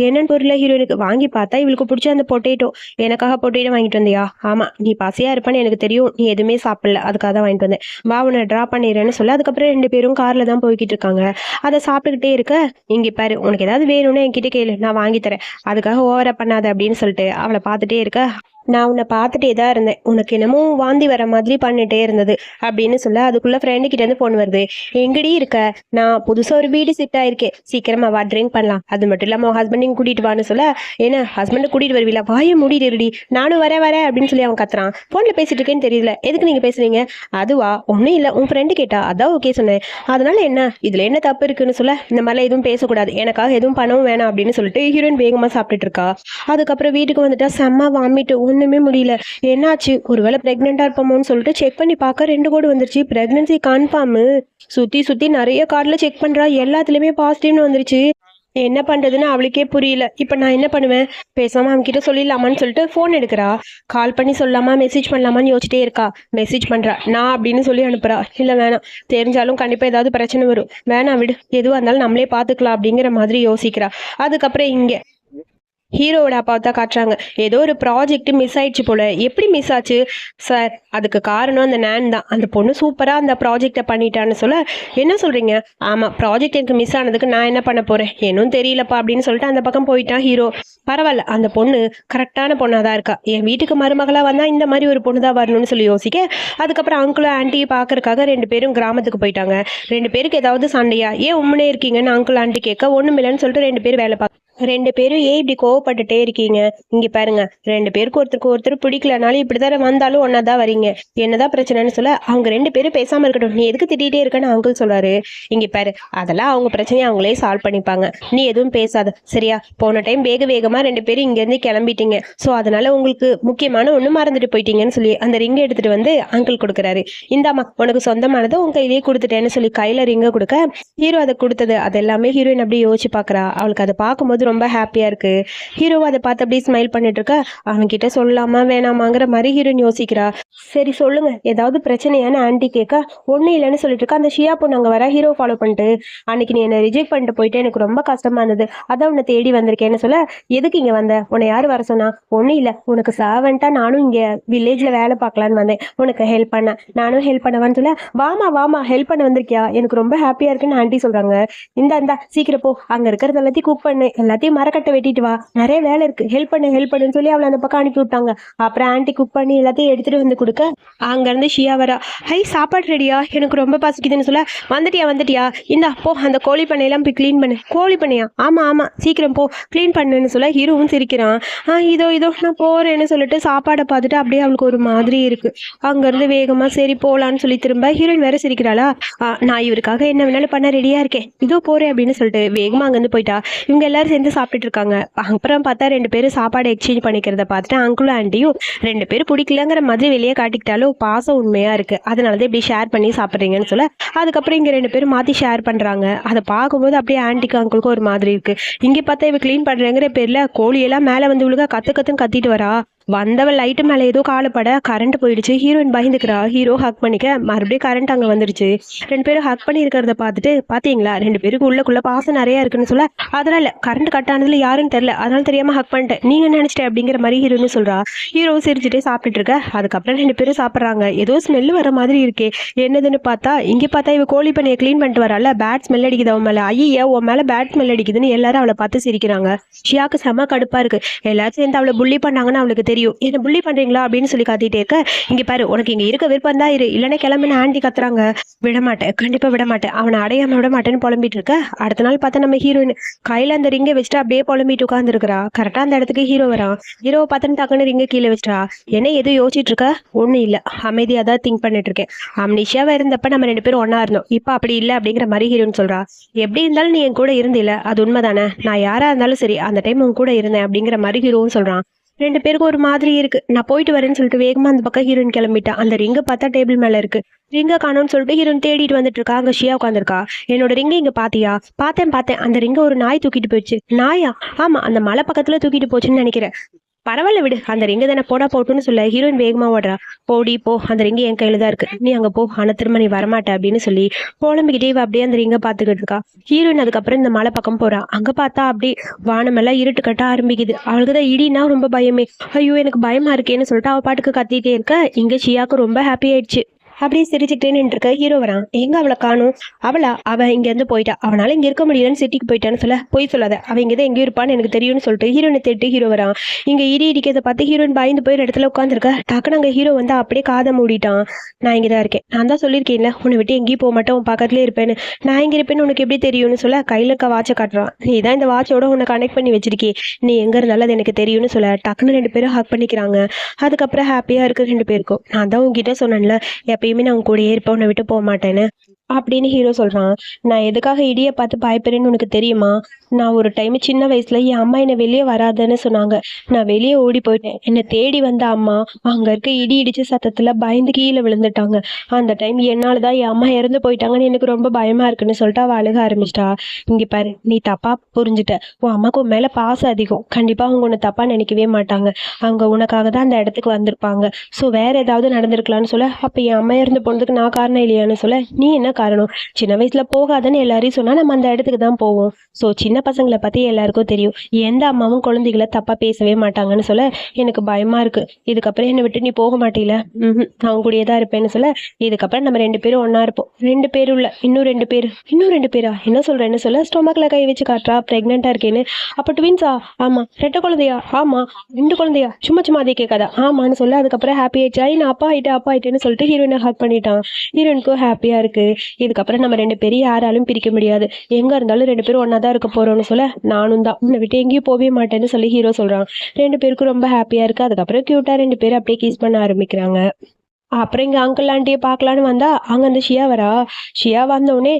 என்னன்னு பொருளை ஹீரோயினுக்கு வாங்கி பார்த்தா இவளுக்கு பிடிச்ச அந்த பொட்டேட்டோ. எனக்காக பொட்டேட்டோ வாங்கிட்டு வந்தியா, ஆமா நீ பசியா இருப்பான்னு எனக்கு தெரியும், நீ எதுவுமே சாப்பிடல அதுக்காக தான் வாங்கிட்டு வந்தேன், வா உன்னை ட்ரா பண்ணிடுறேன்னு சொல்லி அதுக்கப்புறம் 2 பேரும் கார்ல தான் போய்கிட்டு இருக்காங்க. அதை சாப்பிட்டுக்கிட்டே இருக்க, இங்க பாரு உனக்கு ஏதாவது வேணும்னு என்கிட்ட கேளு நான் வாங்கி தரேன், அதுக்காக ஓவரா பண்ணாத அப்படின்னு சொல்லிட்டு அவளை பார்த்துட்டே இருக்க, நான் உன்னை பார்த்துட்டே தான் இருந்தேன், உனக்கு என்னமோ வாந்தி வர மாதிரி பண்ணிட்டே இருந்தது அப்படின்னு சொல்ல, அதுக்குள்ள ஃப்ரெண்டு கிட்ட இருந்து ஃபோன் வருது. எங்கடி இருக்க, நான் புதுசாக ஒரு வீடு செட் ஆயிருக்கேன், சீக்கிரமா வா ட்ரிங்க் பண்ணலாம், அது மட்டும் இல்லாமல் உன் ஹஸ்பண்டையும் கூட்டிட்டு வான்னு சொல்ல, என்ன ஹஸ்பண்டை கூட்டிட்டு வருவீங்களா, வாயை மூடிடுடி, நானும் வரேன் அப்படின்னு சொல்லி அவன் கத்துறான். ஃபோனில் பேசிட்டு இருக்கேன்னு தெரியல, எதுக்கு நீங்கள் பேசுறீங்க, அதுவா ஒன்றும் இல்லை உன் ஃப்ரெண்டு கேட்டா அதான் ஓகே சொன்னேன், அதனால என்ன இதில் என்ன தப்பு இருக்குன்னு சொல்ல, இந்த மாதிரிலாம் எதுவும் பேசக்கூடாது, எனக்காக எதுவும் பண்ணவும் வேணாம் அப்படின்னு சொல்லிட்டு ஹீரோயின் வேகமாக சாப்பிட்டுட்டு இருக்கா. அதுக்கப்புறம் வீட்டுக்கு வந்துட்டா செம்ம வாமிட்டு, ஒண்ணுமே முடியல, என்னாச்சு ஒருவேளை பிரெக்னெண்டா இருப்போமோன்னு சொல்லிட்டு செக் பண்ணி பார்க்க 2 கோடு வந்துருச்சு, பிரெக்னன்சி கன்ஃபார்ம். சுத்தி நிறைய கார்டுல செக் பண்றா, எல்லாத்துலயுமே பாசிட்டிவ்னு வந்துருச்சு. என்ன பண்றதுன்னு அவளுக்கே புரியல. இப்ப நான் என்ன பண்ணுவேன், பேசாம அவன் கிட்ட சொல்லிடலாமான்னு சொல்லிட்டு போன் எடுக்கிறா. கால் பண்ணி சொல்லாமா மெசேஜ் பண்ணலாமான்னு யோசிச்சிட்டே இருக்கா. மெசேஜ் பண்றா, நான் அப்படின்னு சொல்லி அனுப்புறா. இல்ல வேணாம், தெரிஞ்சாலும் கண்டிப்பா ஏதாவது பிரச்சனை வரும், வேணாம் விடு, எதுவாக இருந்தாலும் நம்மளே பாத்துக்கலாம் அப்படிங்கிற மாதிரி யோசிக்கிறா. அதுக்கப்புறம் இங்க ஹீரோவோட அப்பாவை தான் காட்டுறாங்க. ஏதோ ஒரு ப்ராஜெக்ட் மிஸ் ஆயிடுச்சு போல. எப்படி மிஸ் ஆச்சு சார், அதுக்கு காரணம் அந்த நேன் தான், அந்த பொண்ணு சூப்பரா அந்த ப்ராஜெக்டை பண்ணிட்டான்னு சொல்ல, என்ன சொல்றீங்க, ஆமா ப்ராஜெக்ட் எனக்கு மிஸ் ஆனதுக்கு நான் என்ன பண்ண போறேன், இன்னும் தெரியலப்பா அப்படின்னு சொல்லிட்டு அந்த பக்கம் போயிட்டான் ஹீரோ. பரவாயில்ல, அந்த பொண்ணு கரெக்டான பொண்ணாதான் இருக்கா, என் வீட்டுக்கு மருமகளா வந்தா இந்த மாதிரி ஒரு பொண்ணு தான் வரணும்னு சொல்லி யோசிக்க, அதுக்கப்புறம் அங்கிளும் ஆன்ட்டியை பார்க்கறதுக்காக 2 பேரும் கிராமத்துக்கு போயிட்டாங்க. 2 பேருக்கு ஏதாவது சண்டையா, ஏன் உண்மையே இருக்கீங்கன்னு அங்கிள் ஆண்டி கேட்க, ஒண்ணுமில்லன்னு சொல்லிட்டு 2 பேரும் வேலை பார்க்க, 2 பேரும் ஏன் இப்படி கோவப்பட்டுட்டே இருக்கீங்க, இங்க பாருங்க 2 பேருக்கு ஒருத்தருக்கு பிடிக்கலனாலும் இப்படிதான் வந்தாலும் ஒன்னாதான் வரீங்க, என்னதான் பிரச்சனைன்னு சொல்ல, அவங்க 2 பேரும் பேசாம இருக்கட்டும், நீ எதுக்கு திட்டிகிட்டே இருக்கன்னு அங்கிள் சொல்றாரு. இங்க பாரு, அதெல்லாம் அவங்க பிரச்சனையை அவங்களே சால்வ் பண்ணிப்பாங்க, நீ எதுவும் பேசாத சரியா, போன டைம் வேகமா 2 பேரும் இங்க இருந்து கிளம்பிட்டீங்க, ஸோ அதனால உங்களுக்கு முக்கியமான ஒண்ணு மறந்துட்டு போயிட்டீங்கன்னு சொல்லி அந்த ரிங் எடுத்துட்டு வந்து அங்கிள் கொடுக்குறாரு. இந்தாமா உனக்கு சொந்தமானதை உன் கையிலேயே கொடுத்துட்டேன்னு சொல்லி கையில ரிங்க கொடுக்க, ஹீரோ அதை கொடுத்தது அது எல்லாமே ஹீரோயின் அப்படியே யோசிச்சு பாக்குறா. அவளுக்கு அதை பார்க்கும்போது ரொம்ப ஹாப்பியா இருக்கு. ஹீரோவும் அதை பார்த்து அப்படியே ஸ்மைல் பண்ணிட்டு இருக்க. அவன்கிட்ட சொல்லலாமா வேணாமாங்கிற மாதிரி ஹீரோயின் யோசிக்கிறா. சரி சொல்லுங்க, ஏதாவது பிரச்சனையான ஆன்ட்டி கேட்க, ஒன்றும் இல்லைன்னு சொல்லிட்டு இருக்கா. அந்த ஷியா பொண்ணு அங்கே வர ஹீரோ ஃபாலோ பண்ணிட்டு, அன்னைக்கு நீ என்னை ரிஜெக்ட் பண்ணிட்டு போயிட்டு எனக்கு ரொம்ப கஷ்டமா இருந்தது, அதான் உன்னை தேடி வந்திருக்கேன்னு சொல்ல, எதுக்கு இங்கே வந்த, உன்னை யார் வர சொன்னா? ஒன்றும் இல்லை, உனக்கு சர்வெண்ட்டா நானும் இங்கே வில்லேஜில் வேலை பார்க்கலான்னு வந்தேன், உனக்கு ஹெல்ப் பண்ண நானும் ஹெல்ப் பண்ணவான்னு சொல்ல, வாமா வாமா ஹெல்ப் பண்ண வந்திருக்கியா, எனக்கு ரொம்ப ஹாப்பியாக இருக்குன்னு ஆன்ட்டி சொல்கிறாங்க. இந்தா சீக்கிரம் போ, அங்கே இருக்கிறது எல்லாத்தையும் குக் பண்ணு, எல்லாத்தையும் மரக்கட்டை வெட்டிட்டு வா, நிறைய வேலை இருக்கு, ஹெல்ப் பண்ணுன்னு சொல்லி அவளை அந்த பக்கம் அனுப்பி விட்டாங்க. அப்புறம் ஆன்ட்டி குக் பண்ணி எல்லாத்தையும் எடுத்துட்டு வந்து கொடுக்க, அங்கேருந்து ஷியா வரா. ஹை, சாப்பாடு ரெடியா, எனக்கு ரொம்ப பசிக்குதுன்னு சொல்ல, வந்துட்டியா இந்தா போ, அந்த கோழி பண்ணையெல்லாம் போய் க்ளீன் பண்ணு. கோழி பண்ணையா? ஆமாம் சீக்கிரம் போ க்ளீன் பண்ணுன்னு சொல்ல, ஹீரோவும் சிரிக்கிறான். இதோ நான் போகிறேன்னு சொல்லிட்டு சாப்பாடை பார்த்துட்டு அப்படியே அவளுக்கு ஒரு மாதிரி இருக்கு. அங்கேருந்து வேகமாக சரி போகலான்னு சொல்லி திரும்ப ஹீரோயின் வேற சிரிக்கிறாளா. நான் இவருக்காக என்ன வேணாலும் பண்ண ரெடியாக இருக்கேன், இதோ போகிறேன் அப்படின்னு சொல்லிட்டு வேகமாக அங்கேருந்து போயிட்டா. இவங்க எல்லாரும் சேர்ந்து சாப்பிட்டுட்டு இருக்காங்க. அப்புறம் பார்த்தா 2 பேரும் சாப்பாடு எக்ஸ்சேஞ்ச் பண்ணிக்கிறத பார்த்துட்டு அங்கிளும் ஆண்டியும் 2 பேரும் பிடிக்கலங்கிற மாதிரி வெளியே காட்டிக்கிட்டாலும் பாசம் உண்மையாக இருக்குது, அதனால தான் இப்படி ஷேர் பண்ணி சாப்பிட்றீங்கன்னு சொல்ல, அதுக்கப்புறம் இங்கே 2 பேரும் மாற்றி ஷேர் பண்ணுறாங்க. அதை பார்க்கும்போது அப்படியே ஆன்ட்டிக்கு அங்கிளுக்கும் ஒரு மாதிரி இருக்குது. இங்கே பார்த்தா இவ க்ளீன் பண்ணுறேங்கிற பேரில் கோழியெல்லாம் மேலே வந்து விழுக கற்றுன்னு கத்திட்டு வரா. வந்தவள் லைட்டு மேலே ஏதோ காலப்பட கரண்ட் போயிடுச்சு. ஹீரோயின் பயந்துக்கிறா. ஹீரோ ஹக் பண்ணிக்க மறுபடியும் கரண்ட் அங்கே வந்துருச்சு. 2 பேரும் ஹக் பண்ணி இருக்கிறத பார்த்துட்டு, பார்த்தீங்களா 2 பேருக்கு உள்ளக்குள்ள பாசம் நிறையா இருக்குன்னு சொல்ல, அதெல்லாம் இல்லை, கரண்ட் கட் ஆனதுல யாருன்னு தெரில, அதனால தெரியாமல் ஹக் பண்ணிட்டேன், நீங்கள் நினச்சிட்டேன் அப்படிங்கிற மாதிரி ஹீரோன்னு சொல்கிறா. ஹீரோ சிரிச்சுட்டே சாப்பிட்டுட்டு இருக்க. அதுக்கப்புறம் 2 பேரும் சாப்பிட்றாங்க. ஏதோ ஸ்மெல் வர மாதிரி இருக்கே, என்னதுன்னு பார்த்தா இங்கே பார்த்தா இவ கோழி பண்ணியை க்ளீன் பண்ணிட்டு வரல, பேட் ஸ்மெல் அடிக்குது அவன் மேலே. ஐயா உன் மேலே பேட் ஸ்மெல் அடிக்குதுன்னு எல்லாரும் அவளை பார்த்து சிரிக்கிறாங்க. ஷியாக்கு செம கடுப்பாக இருக்குது. எல்லாரும் சேர்ந்து அவளை புள்ளி பண்ணாங்கன்னு அவளுக்கு தெரியும். என்ன புள்ளி பண்றீங்களா அப்படின்னு சொல்லி காத்திட்டே இருக்க, இங்க பாரு உனக்கு இங்க இருக்க விருப்பம் தான் இரு, இல்லைன்னா கிளம்புன்னு ஆண்டி கத்துறாங்க. விடமாட்டேன், கண்டிப்பா விடமாட்டேன், அவனை அடையாம விட மாட்டேன்னு புலம்பிட்டு இருக்க. அடுத்த நாள் பார்த்தா நம்ம ஹீரோயின் கையில அந்த ரிங்கை வச்சுட்டு அப்படியே புலம்பிட்டு உட்கார்ந்து இருக்கிறா. கரெக்டா அந்த இடத்துக்கு ஹீரோ வரான். ஹீரோவை பார்த்துன்னு டக்குன்னு ரிங்கை கீழே வச்சிட்டா. என்ன எதுவும் யோசிச்சுட்டு இருக்க? ஒன்னும் இல்ல, அமைதியா தான் திங்க் பண்ணிட்டு இருக்கேன். அம்னிஷியாவா இருந்தப்ப நம்ம 2 பேரும் ஒன்னா இருந்தோம், இப்ப அப்படி இல்லை அப்படிங்கிற மாதிரி ஹீரோன்னு சொல்றா. எப்படி இருந்தாலும் நீ என் கூட இருந்தில்ல, அது உண்மைதானே, நான் யாரா இருந்தாலும் சரி அந்த டைம் உன் கூட இருந்தேன் அப்படிங்கிற மாதிரி ஹீரோவும் சொல்றான். 2 பேருக்கும் ஒரு மாதிரி இருக்கு. நான் போயிட்டு வரேன்னு சொல்லிட்டு வேகமா அந்த பக்கம் ஹீரோயின் கிளம்பிட்டா. அந்த ரிங்கை பார்த்தா டேபிள் மேல இருக்கு. ரிங்கை காணோன்னு சொல்லிட்டு ஹீரோயின் தேடிட்டு வந்துட்டு இருக்கா. அங்க ஷியா உட்காந்துருக்கா. என்னோட ரிங்கை இங்க பாத்தியா? பார்த்தேன், அந்த ரிங்கை ஒரு நாய் தூக்கிட்டு போயிடுச்சு. நாயா? ஆமா, அந்த மலை பக்கத்துல தூக்கிட்டு போச்சுன்னு நினைக்கிறேன். பரவாயில்ல விடு, அந்த ரிங்கு தானே, போடா போட்டுன்னு சொல்ல ஹீரோயின் வேகமா ஓடுறா. போடி போ, அந்த ரிங்கு என் கையில தான் இருக்கு, நீ அங்க போ, ஆனா திரும்ப நீ வரமாட்ட அப்படின்னு சொல்லி புலம்பிக்கிட்டே அப்படியே அந்த ரிங்கை பாத்துக்கிட்டு இருக்கா. ஹீரோயின் அதுக்கப்புறம் இந்த மலை பக்கம் போறா. அங்க பார்த்தா அப்படியே வானமெல்லாம் இருட்டு கட்ட ஆரம்பிக்குது. அவளுக்கு தான் இடினா ரொம்ப பயமே. ஐயோ எனக்கு பயமா இருக்கேன்னு சொல்லிட்டு அவ பாட்டுக்கு கத்திட்டே இருக்க. இங்க ஷியாக்கு ரொம்ப ஹாப்பி ஆயிடுச்சு. அப்படியே சிரிச்சுக்கிட்டே நின்று இருக்க. ஹீரோ வரான். எங்க அவளை காணும்? அவ இங்க இருந்து போயிட்டா, அவனால இங்க இருக்க முடியலன்னு சிட்டிக்கு போயிட்டான்னு சொல்ல, போய் சொல்லாத, அவ இங்கதான் எங்கேயும் இருப்பான்னு எனக்கு தெரியும்னு சொல்லிட்டு ஹீரோனை தேட்டு ஹீரோ வரான். இங்க இடிக்கிறத பார்த்து ஹீரோயின் பயந்து போய் இடத்துல உட்காந்துருக்க. டக்குனு அங்க ஹீரோ வந்து அப்படியே காதை மூடிட்டான். நான் இங்கதான் இருக்கேன், நான் தான் சொல்லியிருக்கேன்ல உன்னை விட்டு எங்கேயும் போக மாட்டேன், உன் பக்கத்துலேயே இருப்பேன்னு. நான் இங்க இருப்பேன்னு உனக்கு எப்படி தெரியும்னு சொல்ல, கையில இருக்க வாட்சை காட்டுறான். நீ தான் இந்த வாட்சோட உன்னை கனெக்ட் பண்ணி வச்சிருக்கே, நீ எங்க இருந்தாலும் அது எனக்கு தெரியும்னு சொல்ல, டக்குன்னு 2 பேரும் ஹக் பண்ணிக்கிறாங்க. அதுக்கப்புறம் ஹாப்பியா இருக்கு 2 பேருக்கும். நான் தான் உங்ககிட்ட சொன்னேன்ல, எப்பயுமே நான் உங்க கூடயே இருப்பேன், உன்னை விட்டு போக மாட்டேன்னு அப்படின்னு ஹீரோ சொல்றான். நான் எதுக்காக இடியை பார்த்து பயப்படுறேன்னு உனக்கு தெரியுமா? நான் ஒரு டைம் சின்ன வயசுல என் அம்மா என்னை வெளியே வராதுன்னு சொன்னாங்க. நான் வெளியே ஓடி போயிட்டேன். என்னை தேடி வந்த அம்மா அங்க இருக்க இடி இடிச்ச சத்தத்துல பயந்து கீழே விழுந்துட்டாங்க. அந்த டைம் என்னாலதான் என் அம்மா இறந்து போயிட்டாங்கன்னு எனக்கு ரொம்ப பயமா இருக்குன்னு சொல்லிட்டு அவ அழுக ஆரம்பிச்சிட்டா. இங்க பாரு, நீ தப்பா புரிஞ்சுட்ட. உன் அம்மாவுக்கு உன் மேல பாசம் அதிகம். கண்டிப்பா அவங்க உன்னை தப்பா நினைக்கவே மாட்டாங்க. அவங்க உனக்காக தான் அந்த இடத்துக்கு வந்திருப்பாங்க. ஸோ வேற ஏதாவது நடந்திருக்கலாம்னு சொல்ல, அப்ப என் அம்மா இறந்து போனதுக்கு நான் காரணம் இல்லையான்னு சொல்ல, நீ என்ன காரணம்? சின்ன வயசுல போகாதன்னு எல்லாரையும் சொன்னா நம்ம அந்த இடத்துக்கு தான் போவோம். ஸோ சின்ன பசங்களை பத்தி எல்லாருக்கும் தெரியும். எந்த அம்மாவும் குழந்தைகளை தப்பா பேசவே மாட்டாங்கன்னு சொல்ல, எனக்கு பயமா இருக்கு. இதுக்கப்புறம் என்னை விட்டு நீ போக மாட்டீல? நான் கூடயே தான் இருப்பேன்னு சொல்ல, இதுக்கப்புறம் நம்ம 2 பேரும் ஒன்னா இருப்போம். 2 பேரும் இல்ல, இன்னும் 2 பேரா? என்ன சொல்றேன்னு சொல்ல, ஸ்டொமக்ல கை வச்சு காட்டுறா. பிரெக்னெண்டா இருக்கேன்னு. அப்ப ட்வின்ஸா? ஆமா. 2 குழந்தையா? ஆமா. 2 குழந்தையா? சும்மா அதே கேட்காதா? ஆமான்னு சொல்ல, அதுக்கப்புறம் ஹாப்பி ஆயிடுச்சா, நான் அப்பா ஆயிட்டேன்னு சொல்லிட்டு ஹீரோயினை ஹக் பண்ணிட்டான். ஹீரோயினுக்கும் ஹாப்பியா இருக்கு. இதுக்கப்புறம் நம்ம 2 பேரும் யாராலும் பிரிக்க முடியாது. எங்க இருந்தாலும் 2 பேரும் ஒன்னா தான் இருக்க போறோம்னு சொல்ல, நானும் தான், உன்னை விட்டு எங்கேயும் போகவே மாட்டேன்னு சொல்லி ஹீரோ சொல்றான். 2 பேருக்கும் ரொம்ப ஹாப்பியா இருக்கு. அதுக்கப்புறம் கியூட்டா 2 பேரும் அப்படியே கிஸ் பண்ண ஆரம்பிக்கிறாங்க. அப்புறம் இங்க அங்கிள் ஆண்டியை பார்க்கலான்னு வந்தா அங்க அந்த ஷியா வரா. ஷியா வந்தோடனே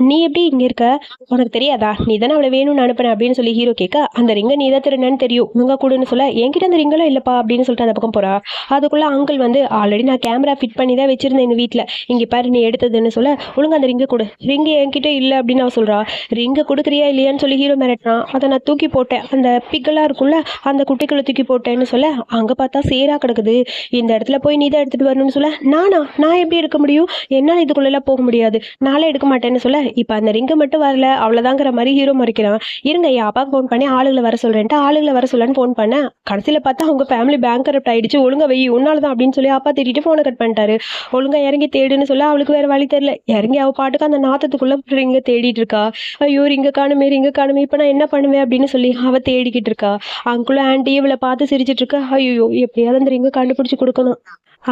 நீ எப்படி இங்க இருக்க, உனக்கு தெரியாதா, நீ தானே அவளை வேணும்னு அனுப்புன அப்படின்னு சொல்லி ஹீரோ கேட்க, அந்த ரிங்கை நீ தான் திருடன்னு தெரியும், உங்க கூடன்னு சொல்ல, என்கிட்ட அந்த ரிங்கெல்லாம் இல்லப்பா அப்படின்னு சொல்லிட்டு அந்த பக்கம் போறா. அதுக்குள்ள அங்கிள் வந்து ஆல்ரெடி நான் கேமரா ஃபிட் பண்ணி தான் வச்சிருந்தேன் எங்க வீட்டுல, இங்க பாரு நீ எடுத்ததுன்னு சொல்ல, ஒழுங்கா அந்த ரிங்கை கொடு, ரிங்கு என்கிட்ட இல்ல அப்படின்னு அவ சொல்றா. ரிங்கை கொடுக்குறியா இல்லையான்னு சொல்லி ஹீரோ மிரட்டுறான். அதை நான் தூக்கி போட்டேன், அந்த பிக்கெல்லாம் இருக்கும்ல அந்த குட்டிகளை தூக்கி போட்டேன்னு சொல்ல, அங்க பார்த்தா சேரா கிடக்குது. இந்த இடத்துல போய் நீ தான் எடுத்துட்டு வரணும்னு சொல்ல, நான் எப்படி எடுக்க முடியும், என்னால் இதுக்குள்ளெல்லாம் போக முடியாது, நாளே எடுக்க மாட்டேன்னு சொல்ல, இப்போ அந்த ரிங்கு மட்டும் வரல அவ்வளோதாங்கிற மாதிரி ஹீரோ மறைக்கிறான். இருங்க என் அப்பாவுக்கு ஃபோன் பண்ணி ஆளுகளை வர சொல்கிறேன்ட்டு ஆளுகளை வர சொல்லன்னு ஃபோன் பண்ணேன். கடைசியில் பார்த்தா அவங்க ஃபேமிலி பேங்க் கரப்ட் ஆயிடுச்சு, ஒழுங்கா வை உன்னால தான் அப்படின்னு சொல்லி அப்பா திட்டிட்டு ஃபோனை கட் பண்ணிட்டாரு. ஒழுங்கா இறங்கி தேடுன்னு சொல்ல அவளுக்கு வேற வழி தெரியல. இறங்கி அவள் பாட்டுக்கு அந்த நாத்தத்துக்குள்ள ரிங்க தேடிட்டு இருக்கா. ஐயோ ரிங்க காணுமே இப்போ நான் என்ன பண்ணுவேன் அப்படின்னு சொல்லி அவள் தேடிக்கிட்டு இருக்கா. அங்குள்ள ஆண்டி இவளை பார்த்து சிரிச்சிட்டு இருக்கா. ஐயோ எப்படியாவது அந்த ரிங்கை கண்டுபிடிச்சு கொடுக்கணும்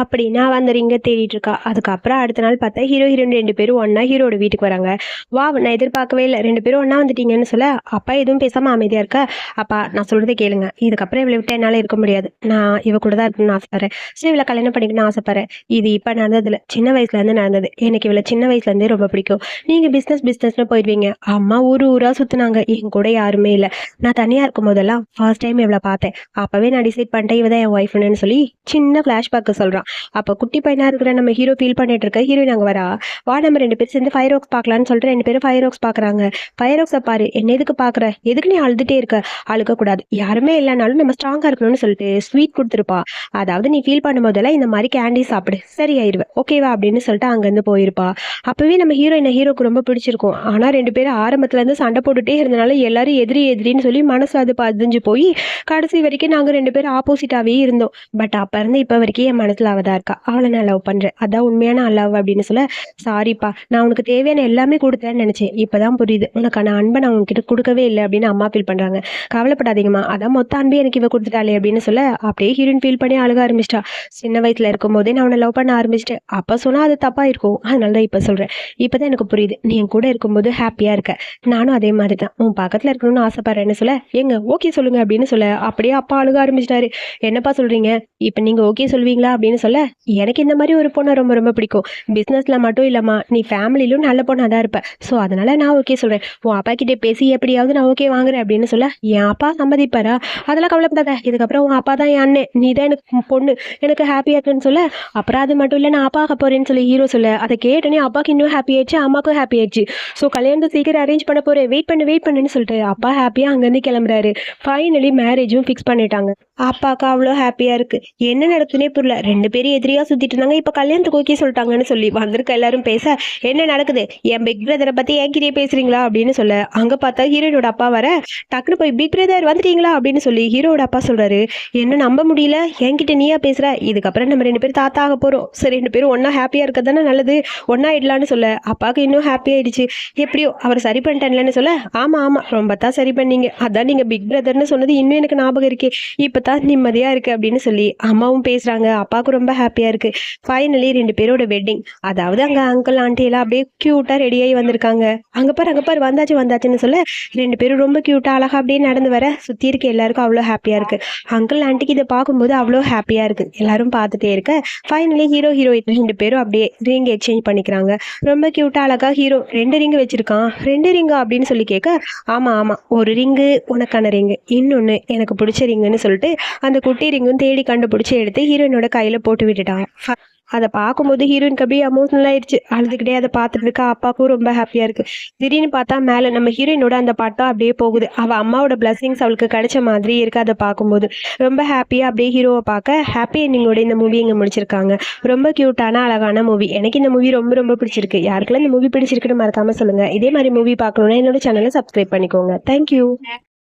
அப்படின்னா அவன் அந்த ரிங்கை தேடிட்டு இருக்கா. அதுக்கப்புறம் அடுத்த நாள் பார்த்தா ஹீரோ ஹீரோயின் 2 பேரும் ஒன்னா ஹீரோட வீட்டுக்கு வராங்க. வா நான் எதிர்பார்க்கவே இல்லை, 2 பேரும் ஒன்னா வந்துட்டீங்கன்னு சொல்ல, அப்பா எதுவும் பேசாம அமைதியா இருக்கா. அப்பா நான் சொல்றதை கேளுங்க, இதுக்கப்புறம் இவளை விட்டு என்னால இருக்க முடியாது, நான் இவ கூட தான் இருக்கணும்னு ஆசைப்படுறேன், சரி இவளை கல்யாணம் பண்ணிக்கணும்னு ஆசைப்படுறேன். இது இப்ப நடந்ததுல சின்ன வயசுல இருந்து நடந்தது, எனக்கு இவளை சின்ன வயசுல இருந்தே ரொம்ப பிடிக்கும். நீங்க பிஸ்னஸ்னு போயிடுவீங்க, அம்மா ஊரா சுத்தினாங்க, என் கூட யாருமே இல்லை, நான் தனியா இருக்கும் போதெல்லாம் ஃபர்ஸ்ட் டைம் இவளை பார்த்தேன், அப்பவே நான் டிசைட் பண்ணிட்டேன் இவதான் என் ஒய்ஃப்னு சொல்லி சின்ன ஃபிளாஷ்பேக் சொல்றான். அப்போ குட்டி பையனா இருக்கிற நம்ம ஹீரோ ஃபீல் பண்ணிட்டு இருக்க ஹீரோயின் அங்கே வரா. வா நம்ம 2 பேரும் சேர்ந்து ஃபயர் ஒர்க்ஸ் பார்க்கலான்னு சொல்லிட்டு 2 பேரும் ஃபயர் ஒர்க்ஸ் பார்க்குறாங்க. ஃபயர் ஒர்க்ஸை பாரு, என்ன எதுக்கு பார்க்குற, எதுக்கு நீ அழுதுட்டே இருக்க, அழுகக்கூடாது, யாருமே இல்லைனாலும் நம்ம ஸ்ட்ராங்காக இருக்கணும்னு சொல்லிட்டு ஸ்வீட் கொடுத்துருப்பா. அதாவது நீ ஃபீல் பண்ணும்போதெல்லாம் இந்த மாதிரி கேண்டி சாப்பிடு சரியாயிருவேன் ஓகேவா அப்படின்னு சொல்லிட்டு அங்கேருந்து போயிருப்பா. அப்பவே நம்ம ஹீரோக்கு ரொம்ப பிடிச்சிருக்கும். ஆனால் 2 பேரும் ஆரம்பத்துலேருந்து சண்டை போட்டுட்டே இருந்தனால எல்லாரும் எதிரின்னு சொல்லி மனசு அது பதிஞ்சு போய் கடைசி வரைக்கும் நாங்கள் 2 பேரும் ஆப்போசிட்டாகவே இருந்தோம். பட் அப்போ இருந்து இப்போ வரைக்கும் என் மனசில் அவதான் இருக்கா, அவளை நான் லவ் பண்றேன், அதான் உண்மையான லவ் அப்படின்னு சொல்ல, சாரிப்பா நான் உனக்கு தேவையான எல்லாமே கொடுத்தேன்னு நினைச்சேன், இப்பதான் புரியுது உனக்கான அன்பை நான் உனக்கிட்ட கொடுக்கவே இல்லை அப்படின்னு அம்மா ஃபீல் பண்றாங்க. கவலைப்படாதீங்கம்மா, அதான் மொத்த அன்பே எனக்கு இவ கொடுத்துட்டாளே அப்படின்னு சொல்ல, அப்படியே ஹீரோயின் ஃபீல் பண்ணி அழுக ஆரம்பிச்சிட்டா. சின்ன வயசுல இருக்கும் போதே நான் உன்னை லவ் பண்ண ஆரம்பிச்சிட்டேன், அப்ப சொன்னா அது தப்பா இருக்கும், அதனாலதான் இப்ப சொல்றேன், இப்பதான் எனக்கு புரியுது நீ என் கூட இருக்கும்போது ஹாப்பியா இருக்க, நானும் அதே மாதிரி தான் உன் பக்கத்துல இருக்கணும்னு ஆசைப்படுறேன்னு சொல்ல, எங்க ஓகே சொல்லுங்க அப்படின்னு சொல்ல, அப்படியே அப்பா அழுக ஆரம்பிச்சிட்டாரு. என்னப்பா சொல்றீங்க, இப்ப நீங்க ஓகே சொல்வீங்களா அப்படின்னு சொல்ல, எனக்கு இந்த மாதிரி ஒரு பொண்ணை ரொம்ப ரொம்ப பிடிக்கும், பிஸ்னஸில் மட்டும் இல்லைம்மா நீ ஃபேமிலியிலும் நல்ல பொண்ணாக தான் இருப்ப, ஸோ அதனால நான் ஓகே சொல்கிறேன், உன் அப்பா கிட்டே பேசி எப்படியாவது நான் ஓகே வாங்குறேன் அப்படின்னு சொல்ல, என் அப்பா சம்மதிப்பாரா, அதெல்லாம் கவலைப்படாத, இதுக்கப்புறம் உன் அப்பா தான் என் அண்ணன், நீ தான் எனக்கு பொண்ணு, எனக்கு ஹாப்பியாக இருக்குன்னு சொல்ல, அப்புறம் அது மட்டும் இல்லை நான் அப்பா ஆக போகிறேன்னு சொல்லி ஹீரோ சொல்ல, அதை கேட்டனே அப்பாவுக்கு இன்னும் ஹாப்பி ஆயிடுச்சு, அம்மாவுக்கும் ஹாப்பி ஆயிடுச்சு. ஸோ கல்யாணத்தை சீக்கிரம் அரேஞ்ச் பண்ண போகிறேன், வெயிட் பண்ணுன்னு சொல்லிட்டு அப்பா ஹாப்பியாக அங்கேருந்து கிளம்புறாரு. ஃபைனலி மேரேஜும் ஃபிக்ஸ் பண்ணிட்டாங்க. அப்பாவுக்கு அவ்வளோ ஹாப்பியாக இருக்குது. என்ன நடக்குதுன்னே புரியல, 2 பேரும் எதிரியாக சுற்றிட்டு இருந்தாங்க, இப்போ கல்யாணத்துக்கு ஓகே சொல்லிட்டாங்கன்னு சொல்லி வந்திருக்க எல்லாரும் பேச, என்ன நடக்குது, என் பிக் பிரதரை பற்றி என்கிட்டயே பேசுறீங்களா அப்படின்னு சொல்ல, அங்கே பார்த்தா ஹீரோனோட அப்பா வர, டக்குனு போய் பிக் பிரதர் வந்துட்டீங்களா அப்படின்னு சொல்லி ஹீரோட அப்பா சொல்கிறாரு. என்ன நம்ப முடியல, என்கிட்ட நீயா பேசுகிற, இதுக்கப்புறம் நம்ம 2 பேரும் தாத்தா ஆக போகிறோம், சரி 2 பேரும் ஒன்றா ஹாப்பியாக இருக்க தானே நல்லது, ஒன்றா ஆயிடலான்னு சொல்ல, அப்பாவுக்கு இன்னும் ஹாப்பி ஆயிடுச்சு. எப்படியோ அவர் சரி பண்ணிட்டேன்லன்னு சொல்ல, ஆமாம் ரொம்ப தான் சரி பண்ணீங்க, அதான் நீங்கள் பிக் பிரதர்னு சொன்னது இன்னும் எனக்கு ஞாபகம் இருக்கே, இப்போ தான் நிம்மதியாக இருக்குது அப்படின்னு சொல்லி அம்மாவும் பேசுகிறாங்க. அப்பாவுக்கு ரொம்ப ஹாப்பியாக இருக்குது. ஃபைனலி 2 பேரோட வெட்டிங், அதாவது அங்கே அங்கிள் ஆண்டி எல்லாம் அப்படியே க்யூட்டாக ரெடியாகி வந்திருக்காங்க. அங்கே பாரு வந்தாச்சுன்னு சொல்ல, 2 பேரும் ரொம்ப க்யூட்டாக அழகாக அப்படியே நடந்து வர சுற்றி இருக்க எல்லாருக்கும் அவ்வளோ ஹாப்பியாக இருக்குது. அங்கிள் ஆண்டிக்கு இதை பார்க்கும்போது அவ்வளோ ஹாப்பியாக இருக்குது, எல்லாரும் பார்த்துட்டே இருக்க ஃபைனலி ஹீரோயின் 2 பேரும் அப்படியே ரிங் எக்ஸ்சேஞ்ச் பண்ணிக்கிறாங்க. ரொம்ப க்யூட்டாக அழகாக ஹீரோ 2 ரிங்கு வச்சிருக்கான். 2 ரிங்கா அப்படின்னு சொல்லி கேட்க, ஆமாம் ஒரு ரிங்கு உனக்கான ரிங்கு, இன்னொன்று எனக்கு பிடிச்ச ரிங்குன்னு சொல்லிட்டு அந்த குட்டி ரிங்கும் தேடி கண்டுபிடிச்சி எடுத்து ஹீரோயினோட கையில் போட்டு விட்டுட்டான். அதை பார்க்கும்போது ஹீரோயினுக்கு அப்படியே எமோஷனல் ஆயிடுச்சு, அழுதுகிட்டே அதை பார்த்துட்டு இருக்கா. அப்பாவுக்கும் ரொம்ப ஹாப்பியாக இருக்குது. திடீர்னு பார்த்தா மேலே நம்ம ஹீரோயினோட அந்த பட்டம் அப்படியே போகுது, அவள் அம்மாவோட பிளஸிங்ஸ் அவளுக்கு கிடைச்ச மாதிரி இருக்குது. அதை பார்க்கும்போது ரொம்ப ஹாப்பியாக அப்படியே ஹீரோவை பார்க்க ஹாப்பி எண்டிங்கோட இந்த மூவி இங்கே முடிச்சிருக்காங்க. ரொம்ப க்யூட்டான அழகான மூவி. எனக்கு இந்த மூவி ரொம்ப ரொம்ப பிடிச்சிருக்கு. யாருக்கெல்லாம் இந்த மூவி பிடிச்சிருக்குன்னு மறக்காமல் சொல்லுங்கள். இதே மாதிரி மூவி பார்க்கணுன்னா என்னோட சேனலை சப்ஸ்கிரைப் பண்ணிக்கோங்க. தேங்க்யூ.